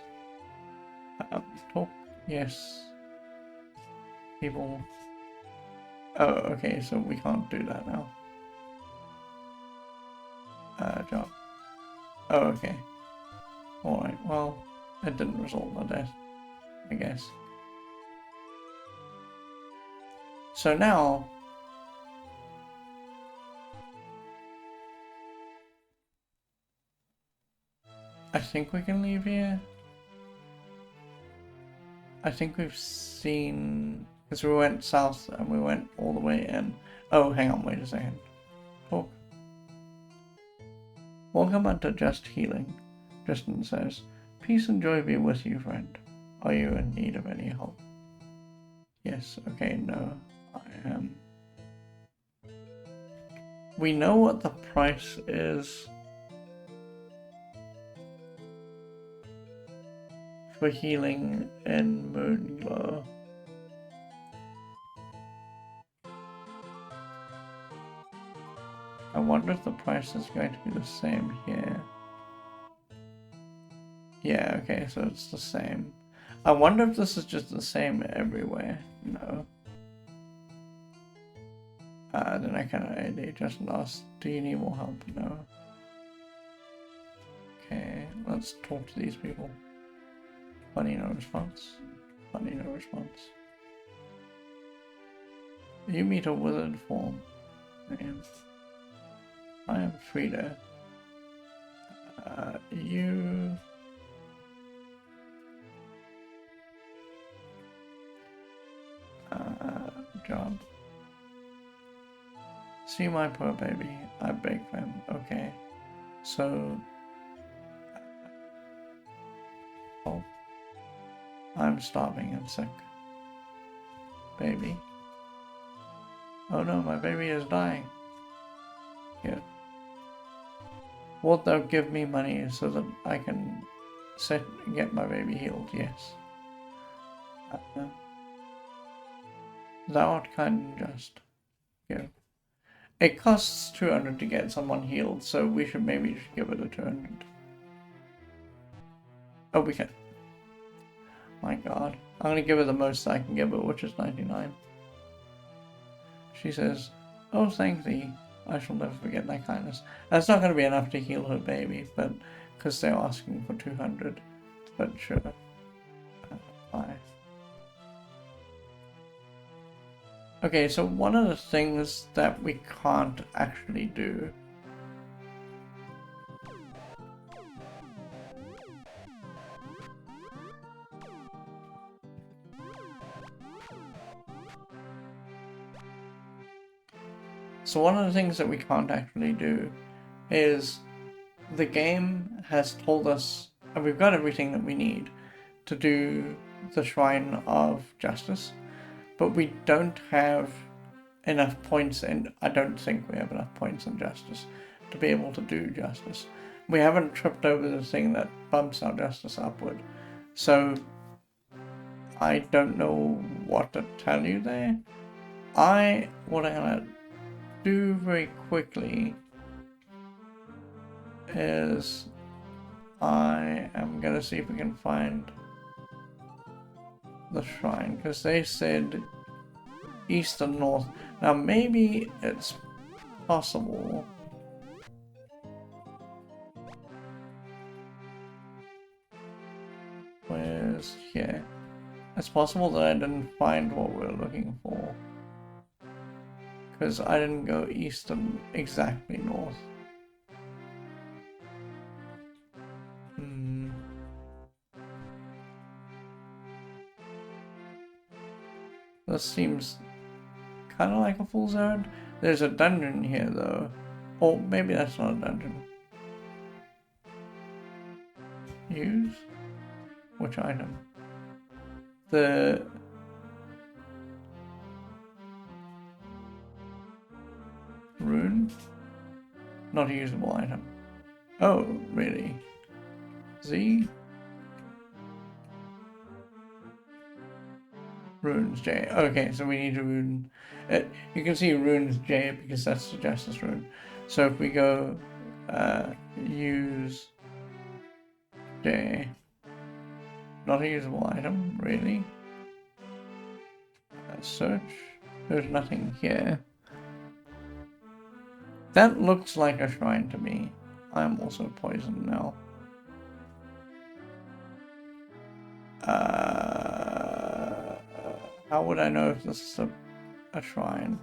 Talk, yes. People. Oh, okay, so we can't do that now. Job. Oh, okay. Alright, well, it didn't result in a death, I guess. So now... I think we can leave here. I think we've seen... Because we went south and we went all the way in. Oh, hang on, wait a second. Talk. Welcome unto Just Healing. Justin says, peace and joy be with you, friend. Are you in need of any help? Yes, okay, no, I am. We know what the price is for healing in Moonglow. I wonder if the price is going to be the same here. Yeah, okay, so it's the same. I wonder if this is just the same everywhere. No. Then I cannot AD, just lost. Do you need more help? No. Okay, let's talk to these people. Funny, no response. Funny, no response. You meet a withered form. I am Frida. You... job. See my poor baby. I beg for him. Okay. So... Oh. I'm starving and sick. Baby. Oh no, my baby is dying. Here. Wilt thou give me money so that I can get my baby healed? Yes. Thou art kind and just. Give. It costs 200 to get someone healed, so we should maybe just give it a 200. Oh, we can. My god. I'm gonna give her the most I can give her, which is 99. She says, oh, thank thee. I shall never forget thy kindness. That's not gonna be enough to heal her baby, but because they're asking for 200. But sure. Bye. Okay, so one of the things that we can't actually do is the game has told us, and we've got everything that we need to do the Shrine of Justice, but we don't have enough points, and I don't think we have enough points in Justice to be able to do Justice. We haven't tripped over the thing that bumps our Justice upward, so I don't know what to tell you there. What I'm gonna do very quickly is I am gonna see if we can find the shrine, because they said east and north. Now maybe it's possible. Where's here? It's possible that I didn't find what we were looking for, because I didn't go east and exactly north. This seems kind of like a fool's errand. There's a dungeon here though. Or maybe that's not a dungeon. Use? Which item? The... rune? Not a usable item. Oh, really? Z? Runes J. Okay, so we need a rune. You can see runes J because that's the justice rune. So if we go use J, not a usable item, really. Search. There's nothing here. That looks like a shrine to me. I'm also poisoned now. How would I know if this is a shrine?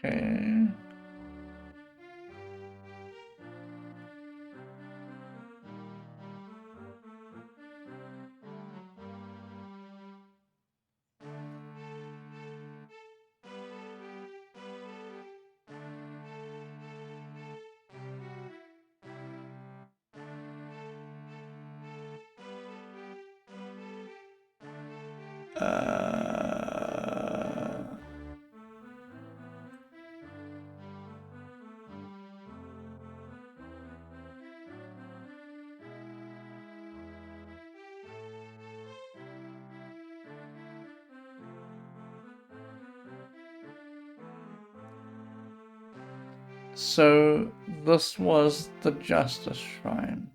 Okay. So this was the Justice Shrine.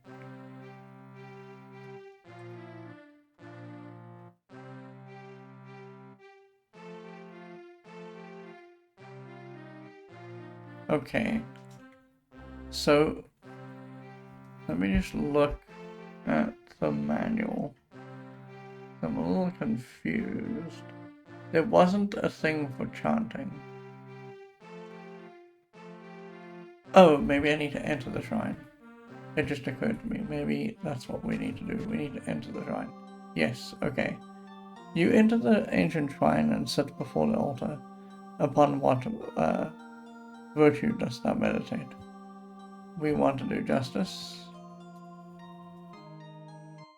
Okay. So let me just look at the manual. I'm a little confused. There wasn't a thing for chanting. Oh, maybe I need to enter the shrine. It just occurred to me. Maybe that's what we need to do. We need to enter the shrine. Yes, okay. You enter the ancient shrine and sit before the altar. Upon what virtue dost thou meditate? We want to do justice.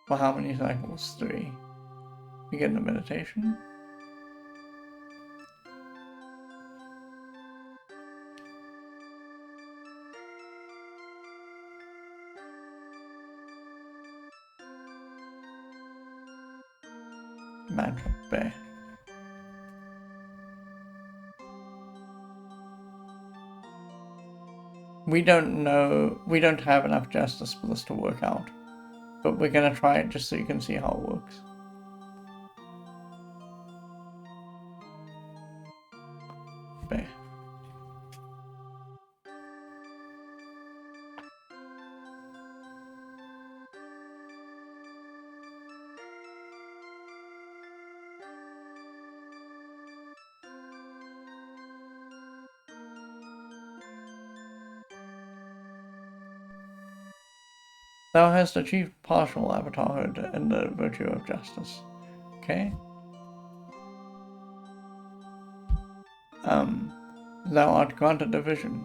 For how many cycles? 3. Begin the meditation. Mantra Bear. We don't know, we don't have enough justice for this to work out. But we're gonna try it just so you can see how it works. Bear. Thou hast achieved partial avatarhood in the virtue of justice. Okay? Thou art granted a vision.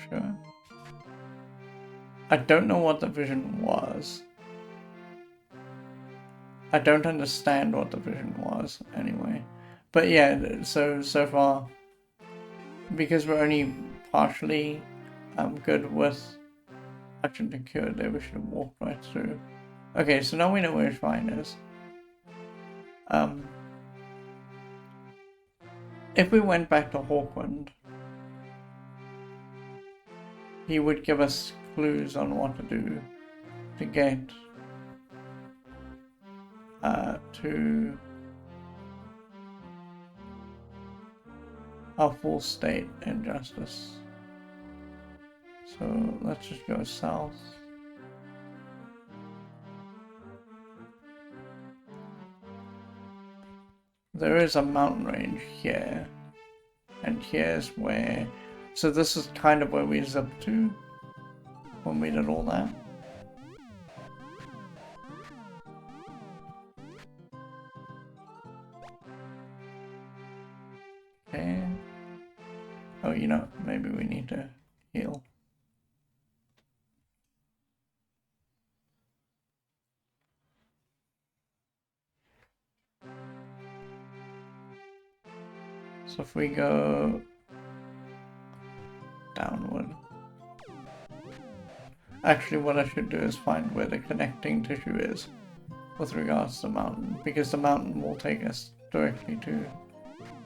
Sure. I don't know what the vision was. I don't understand what the vision was, anyway. But yeah, so far, because we're only partially good with action to cure there, we should have walked right through. Okay, so now we know where Shrine is. If we went back to Hawkwind, he would give us clues on what to do to get to our full state in justice. So let's just go south. There is a mountain range here, and here's where, so this is kind of where we zipped to when we did all that. Okay. Oh, you know, maybe we need to heal. So if we go downward. Actually, what I should do is find where the connecting tissue is with regards to the mountain, because the mountain will take us directly to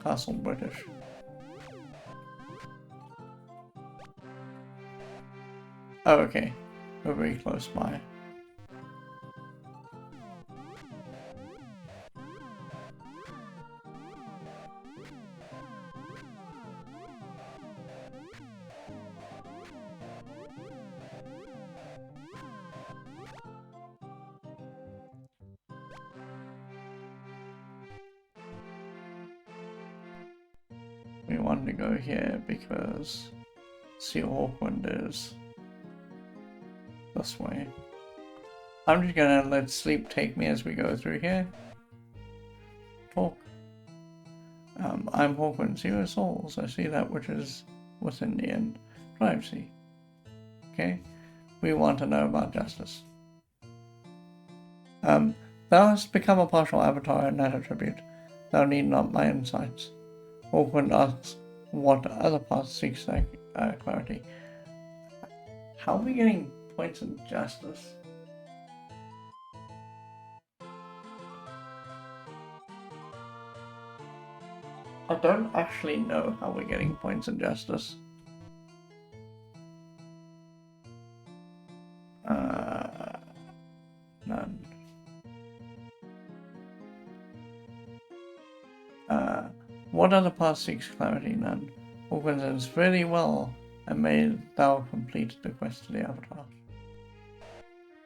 Castle British. Oh, okay. We're very close by. We want to go here because Seal Hawkwind is this way. I'm just gonna let sleep take me as we go through here. Talk. I'm Hawkwind, see your souls. I see that which is within the end. Drive see. Okay? We want to know about justice. Thou hast become a partial avatar in that attribute. Thou need not my insights. Hawkwind asks, what other path seeks clarity? How are we getting points in justice? I don't actually know how we're getting points in justice. None. What other path seeks clarity? None. Hawkwind says, very well, and may thou complete the quest to the Avatar.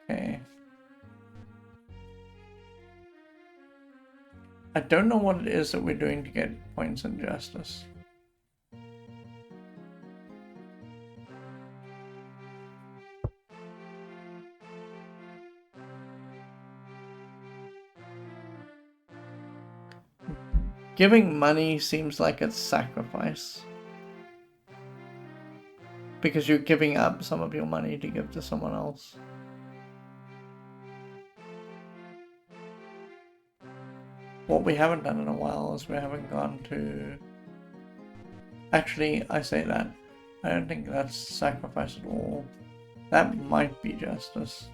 Okay. I don't know what it is that we're doing to get points in justice. Giving money seems like it's sacrifice. Because you're giving up some of your money to give to someone else. What we haven't done in a while is we haven't gone to... Actually, I say that. I don't think that's sacrifice at all. That might be justice.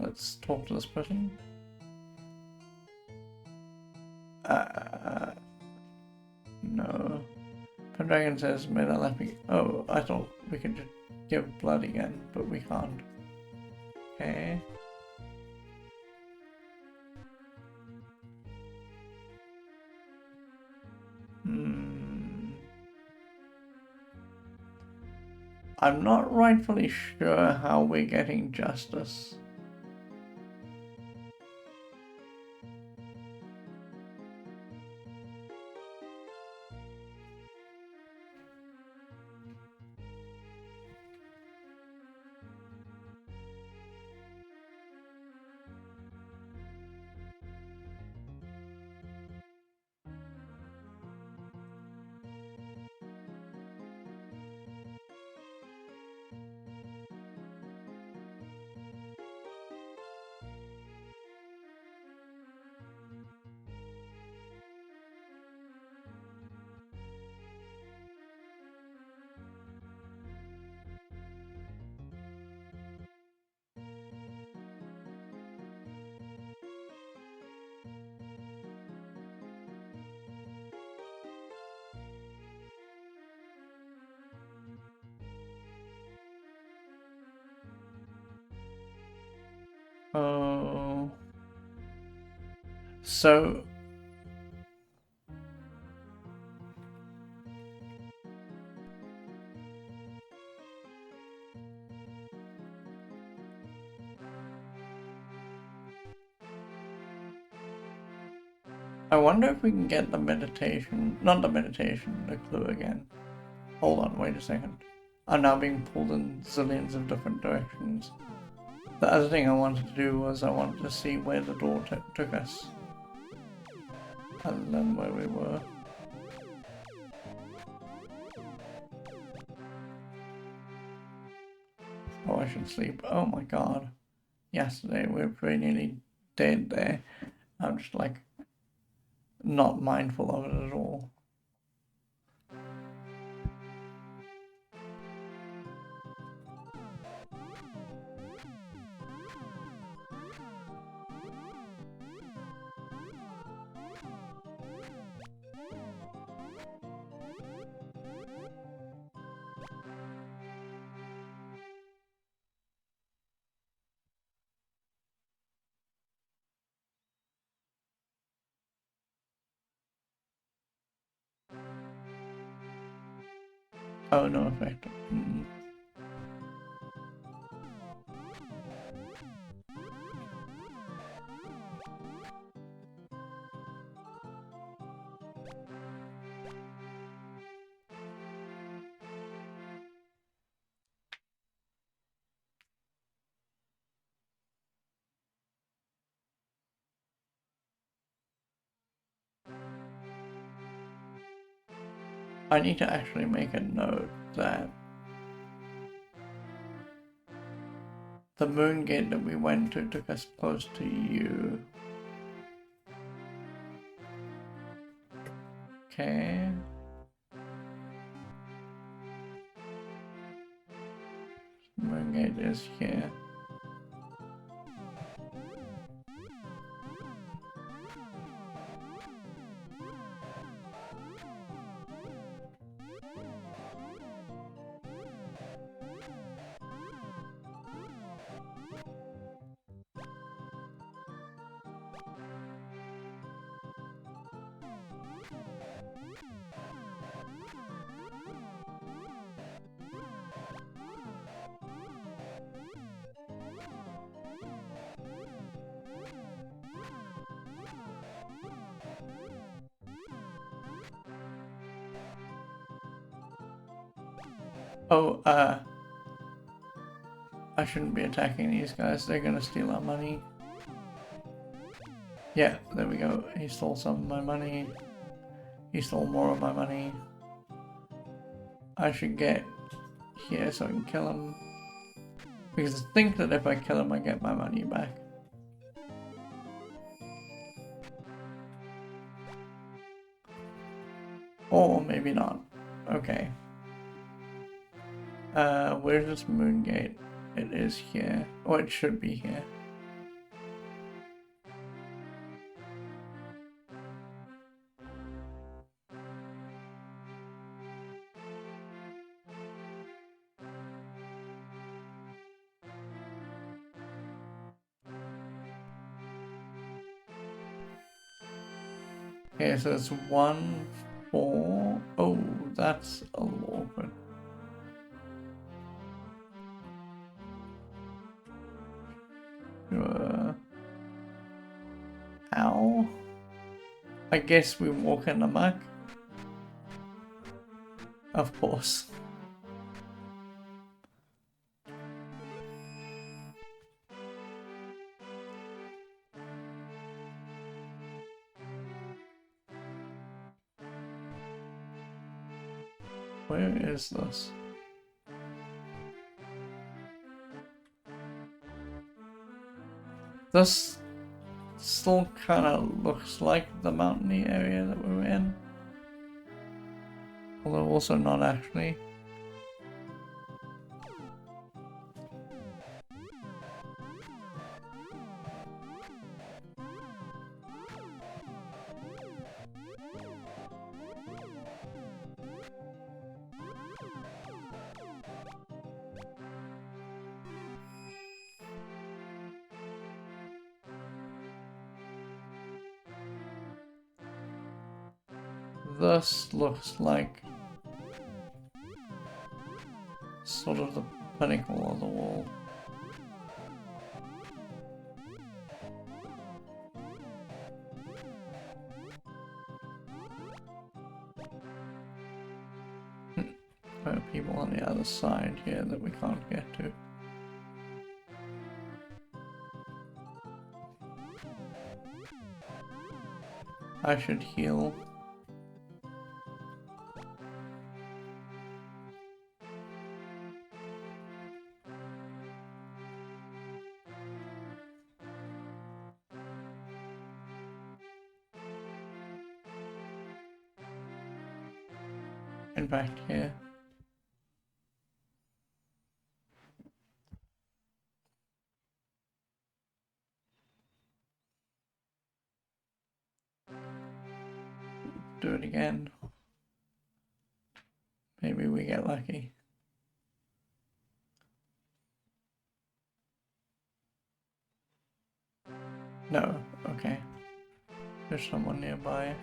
Let's talk to this person. No. Pendragon says, may I let me... Oh, I thought we could just give blood again, but we can't. Okay. I'm not rightfully sure how we're getting justice. So I wonder if we can get the meditation, not the meditation, the clue again. Hold on, wait a second. I'm now being pulled in zillions of different directions. The other thing I wanted to do was I wanted to see where the door took us. Other than where we were. Oh, I should sleep. Oh my god. Yesterday we were pretty nearly dead there. I'm just like not mindful of it at all. Oh, no effect. I need to actually make a note that the moon gate that we went to took us close to you. Okay. Moon gate is here. Oh, I shouldn't be attacking these guys. They're gonna steal our money. Yeah, there we go. He stole some of my money. He stole more of my money. I should get here so I can kill him. Because I think that if I kill him, I get my money back. Or maybe not. Okay. Where's this moon gate? It is here. Or it should be here. Okay, so it's 1, 4. Oh, that's a little awkward. Ow. I guess we walk in the muck. Of course. Where is this? This still kind of looks like the mountainy area that we were in. Although also not actually. this looks like sort of the pinnacle of the wall. There are people on the other side here that we can't get to. I should heal. In fact, here. Do it again. Maybe we get lucky. No, okay. There's someone nearby.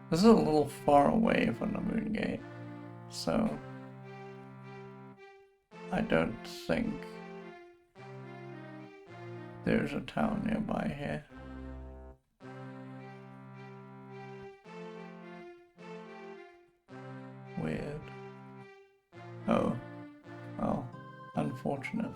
This is a little far away from the moon gate, so I don't think there's a town nearby here. Weird. Oh, well, unfortunate.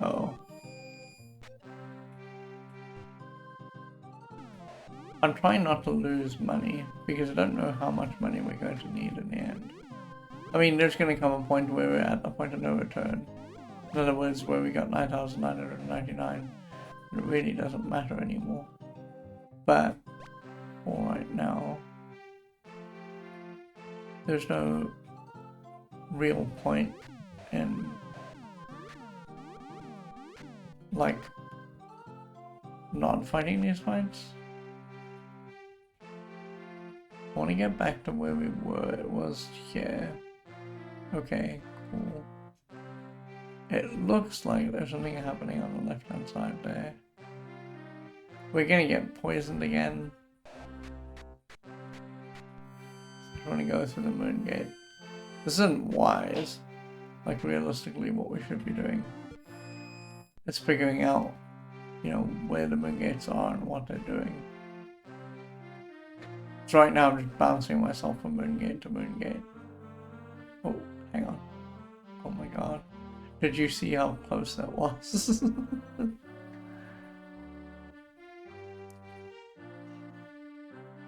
Oh. I'm trying not to lose money, because I don't know how much money we're going to need in the end. I mean, there's going to come a point where we're at the point of no return. In other words, where we got 9,999. It really doesn't matter anymore. But, for right now, there's no real point in, like, not fighting these fights. I want to get back to where we were. It was here. Okay, cool. It looks like there's something happening on the left-hand side there. We're gonna get poisoned again. I want to go through the moon gate. This isn't wise. Like, realistically, what we should be doing. It's figuring out, you know, where the moon gates are and what they're doing. So right now I'm just bouncing myself from moon gate to moon gate. Oh, hang on. Oh my god. Did you see how close that was? And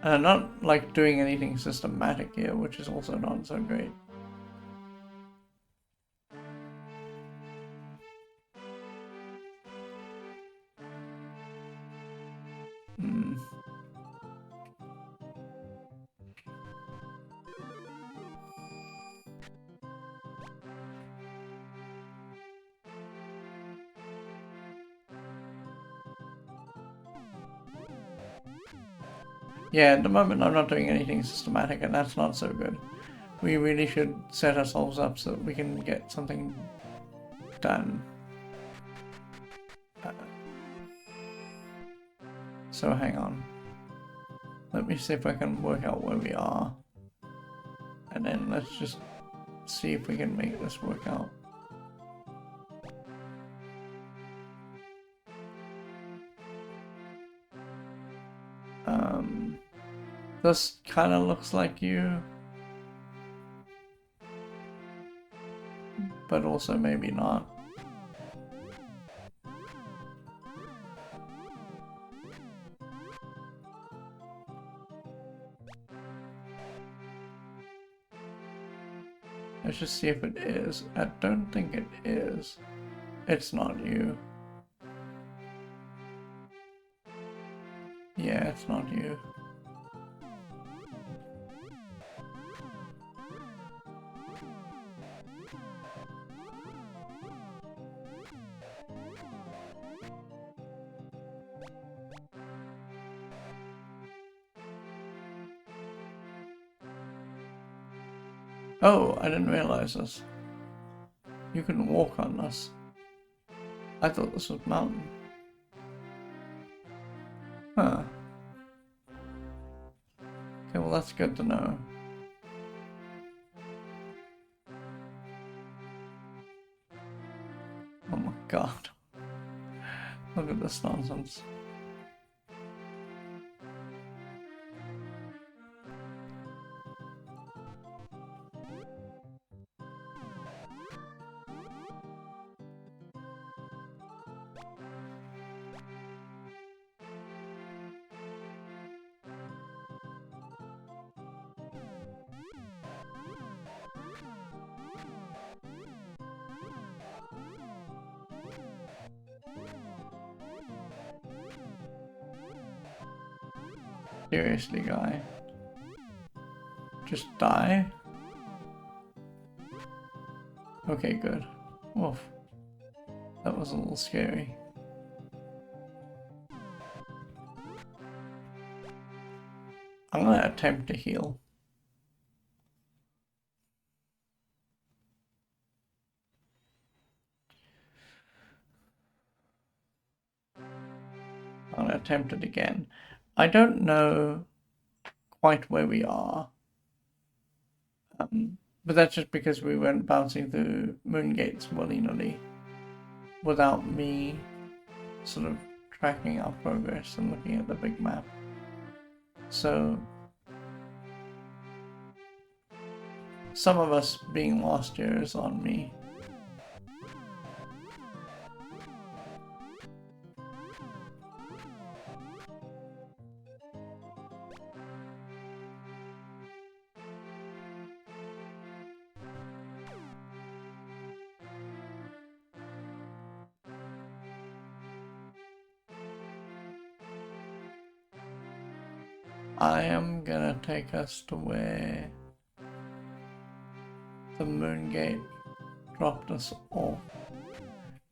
I'm not, like, doing anything systematic here, which is also not so great. Yeah, at the moment I'm not doing anything systematic, and that's not so good. We really should set ourselves up so that we can get something done. So hang on. Let me see if I can work out where we are. And then let's just see if we can make this work out. This kind of looks like you. But also maybe not. Let's just see if it is. I don't think it is. It's not you. Yeah, it's not you. Oh, I didn't realize this. You couldn't walk on this. I thought this was mountain. Huh. Okay, well that's good to know. Oh my god. Look at this nonsense. Seriously, guy. Just die? Okay, good. Oof. That was a little scary. I'm gonna attempt to heal. I'm gonna attempt it again. I don't know quite where we are. But that's just because we went bouncing through moon gates willy-nilly without me sort of tracking our progress and looking at the big map. So some of us being lost here is on me. I am gonna take us to where the moon gate dropped us off.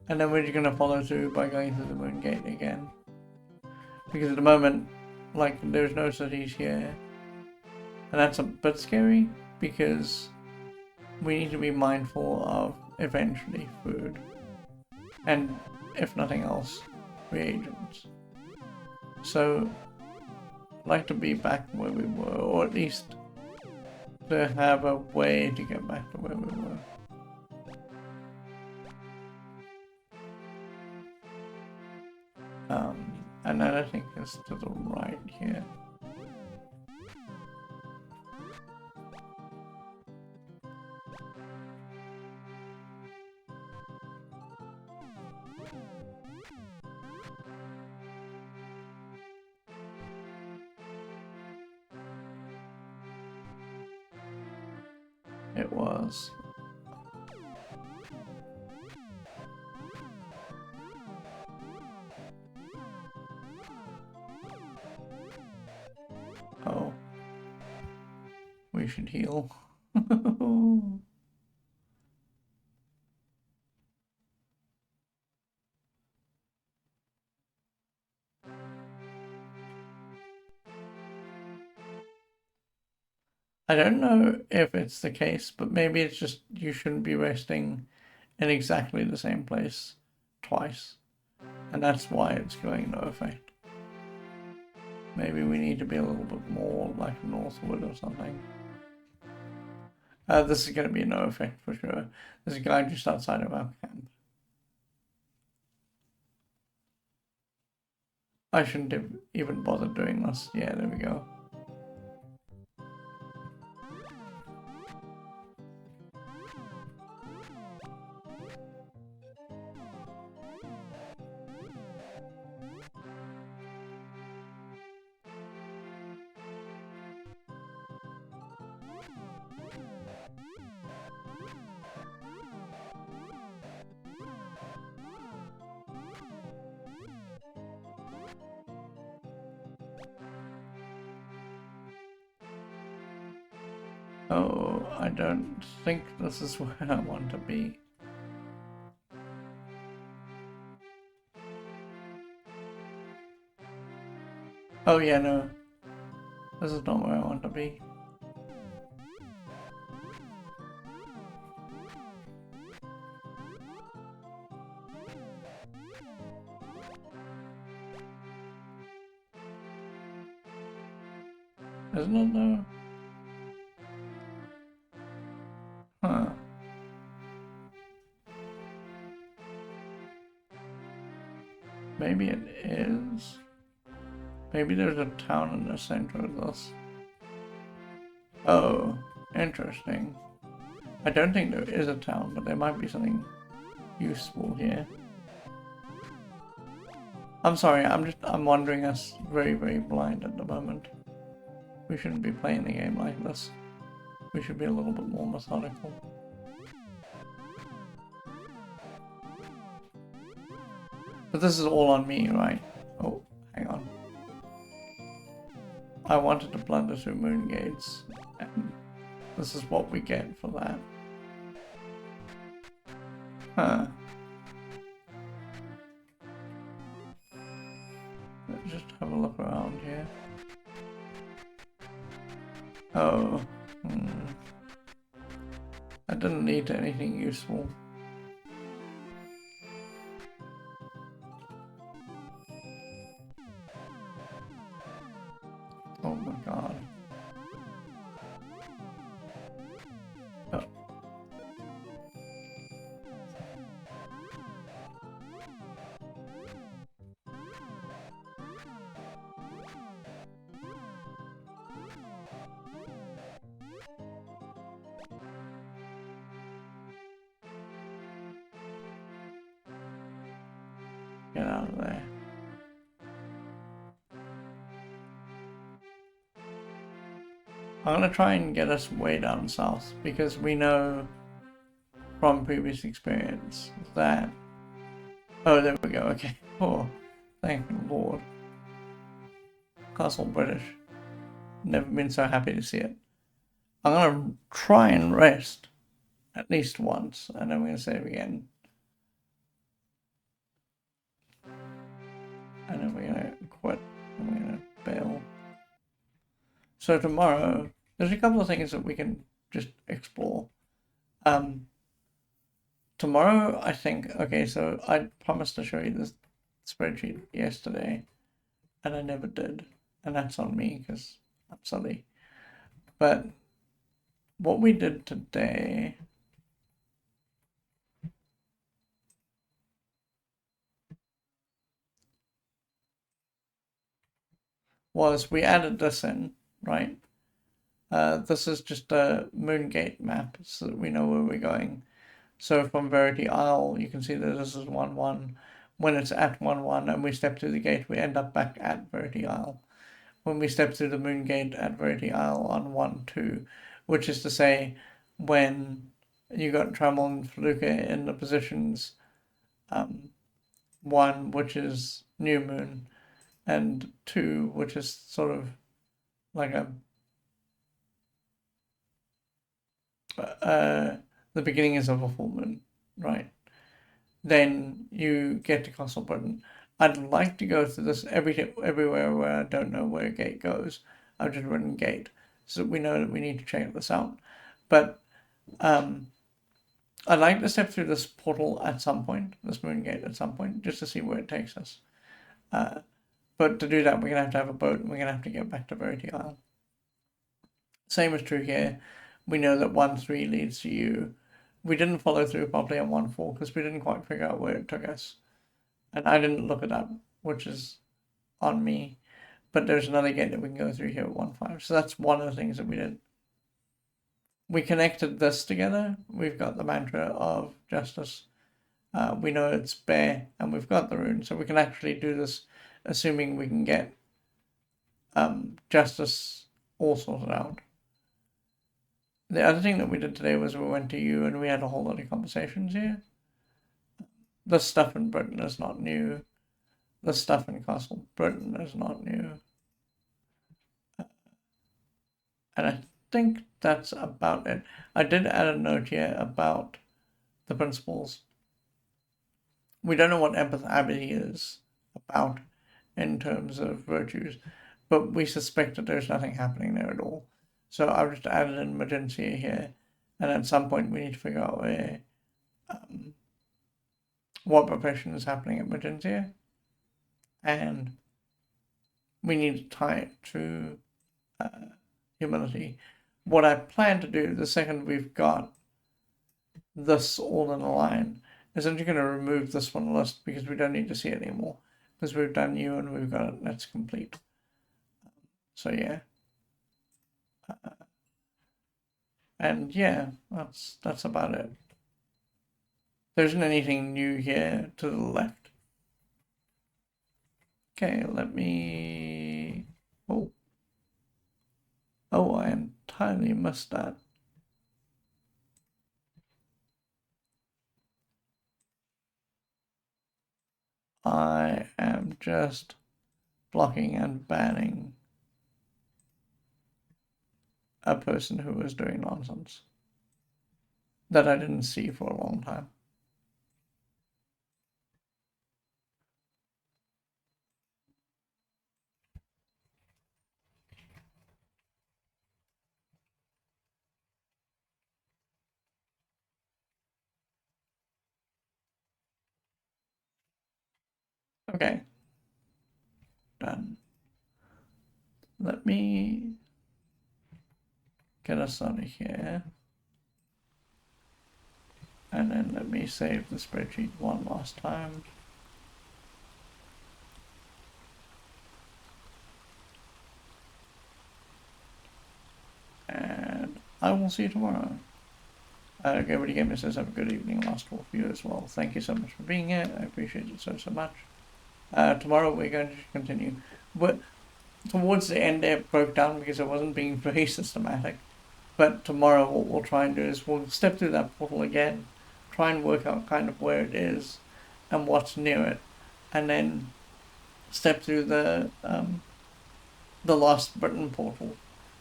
And then we're just gonna follow through by going through the moon gate again. Because at the moment, like, there's no cities here. And that's a bit scary because we need to be mindful of eventually food. And if nothing else, reagents. So I'd like to be back where we were, or at least to have a way to get back to where we were. And then I think it's to the right here. It was. Oh. We should heal. I don't know if it's the case, but maybe it's just you shouldn't be resting in exactly the same place twice. And that's why it's going no effect. Maybe we need to be a little bit more like northward or something. This is going to be no effect for sure. There's a guy just outside of our camp. I shouldn't have even bothered doing this. Yeah, there we go. Oh, I don't think this is where I want to be. Oh yeah, no. This is not where I want to be. Isn't it though? Huh. Maybe it is. Maybe there's a town in the center of this. Oh, interesting. I don't think there is a town, but there might be something useful here. I'm sorry, I'm wandering us very, very blind at the moment. We shouldn't be playing the game like this. We should be a little bit more methodical. But this is all on me, right? Oh, hang on. I wanted to blunder through moon gates, and this is what we get for that. Huh. Let's just have a look around here. Oh. That didn't lead to anything useful. Oh my god. Oh. Get out of there. I'm gonna try and get us way down south because we know from previous experience that... Oh, there we go, okay. Oh, thank the Lord. Castle British. Never been so happy to see it. I'm gonna try and rest at least once, and then we're gonna save again. And then we're gonna quit, and we're gonna bail. So tomorrow, there's a couple of things that we can just explore. Tomorrow, I think, okay, so I promised to show you this spreadsheet yesterday, and I never did, and that's on me, because I'm silly. But what we did today was we added this in, right? This is just a Moongate map so that we know where we're going. So from Verity Isle, you can see that this is 1-1. When it's at 1-1 and we step through the gate, we end up back at Verity Isle. When we step through the Moongate at Verity Isle on 1-2, which is to say, when you got Trammel and Feluca in the positions 1, which is New Moon, and 2, which is sort of like the beginning is of a full moon, right? Then you get to Castle Britain. I'd like to go through this everywhere where I don't know where a gate goes. I've just written gate, so that we know that we need to check this out. But I'd like to step through this portal at some point, this moon gate at some point, just to see where it takes us. But to do that, we're going to have a boat, and we're going to have to get back to Verity Isle. Same is true here. We know that 1-3 leads to you. We didn't follow through properly on 1-4 because we didn't quite figure out where it took us. And I didn't look it up, which is on me. But there's another gate that we can go through here at 1-5. So that's one of the things that we did. We connected this together. We've got the mantra of justice. We know it's bear, and we've got the rune. So we can actually do this, assuming we can get justice all sorted out. The other thing that we did today was we went to you and we had a whole lot of conversations here. The stuff in Britain is not new. The stuff in Castle Britain is not new. And I think that's about it. I did add a note here about the principles. We don't know what empathy is about in terms of virtues, but we suspect that there's nothing happening there at all. So I've just added in Magencia here, and at some point we need to figure out where, what profession is happening at Magencia, and we need to tie it to humility. What I plan to do the second we've got this all in a line is I'm just going to remove this one list because we don't need to see it anymore. Because we've done you and we've got it, that's complete. So yeah. And yeah, that's about it. There isn't anything new here to the left. Okay, let me... Oh. Oh, I entirely missed that. I am just blocking and banning a person who was doing nonsense that I didn't see for a long time. Okay. Done. Let me get us out of here. And then let me save the spreadsheet one last time. And I will see you tomorrow. Everybody Gamer says have a good evening, last call for you as well. Thank you so much for being here. I appreciate it so much. Tomorrow we're going to continue. But towards the end it broke down because it wasn't being very systematic. But tomorrow what we'll try and do is we'll step through that portal again, try and work out kind of where it is and what's near it, and then step through the Lost Britain portal,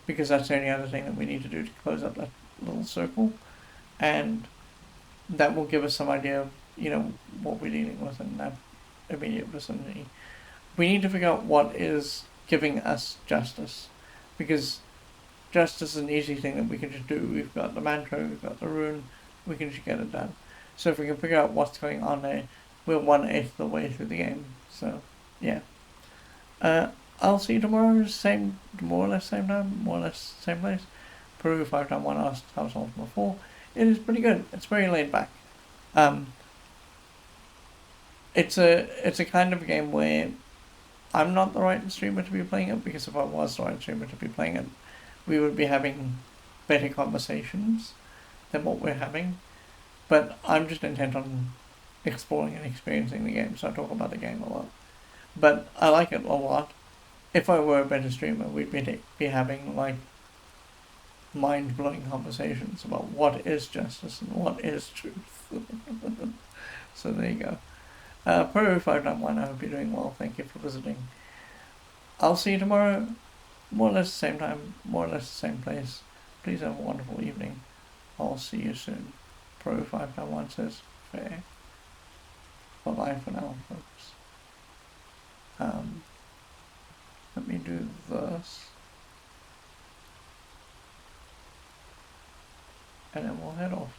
because that's the only other thing that we need to do to close up that little circle, and that will give us some idea of, you know, what we're dealing with in that immediate vicinity. We need to figure out what is giving us justice, because justice is an easy thing that we can just do. We've got the mantra, we've got the rune, we can just get it done. So if we can figure out what's going on there, we're 1/8 of the way through the game. So, yeah. I'll see you tomorrow, more or less same time, more or less same place. Peru 5x1 House Ultima 4. It is pretty good. It's very laid back. It's a kind of game where I'm not the right streamer to be playing it, because if I was the right streamer to be playing it, we would be having better conversations than what we're having. But I'm just intent on exploring and experiencing the game, so I talk about the game a lot. But I like it a lot. If I were a better streamer, we'd be having like mind-blowing conversations about what is justice and what is truth. So there you go. Pro 591, I hope you're doing well. Thank you for visiting. I'll see you tomorrow, more or less the same time, more or less the same place. Please have a wonderful evening. I'll see you soon. Pro 591 says fair. Bye-bye for now, folks. Let me do this. And then we'll head off.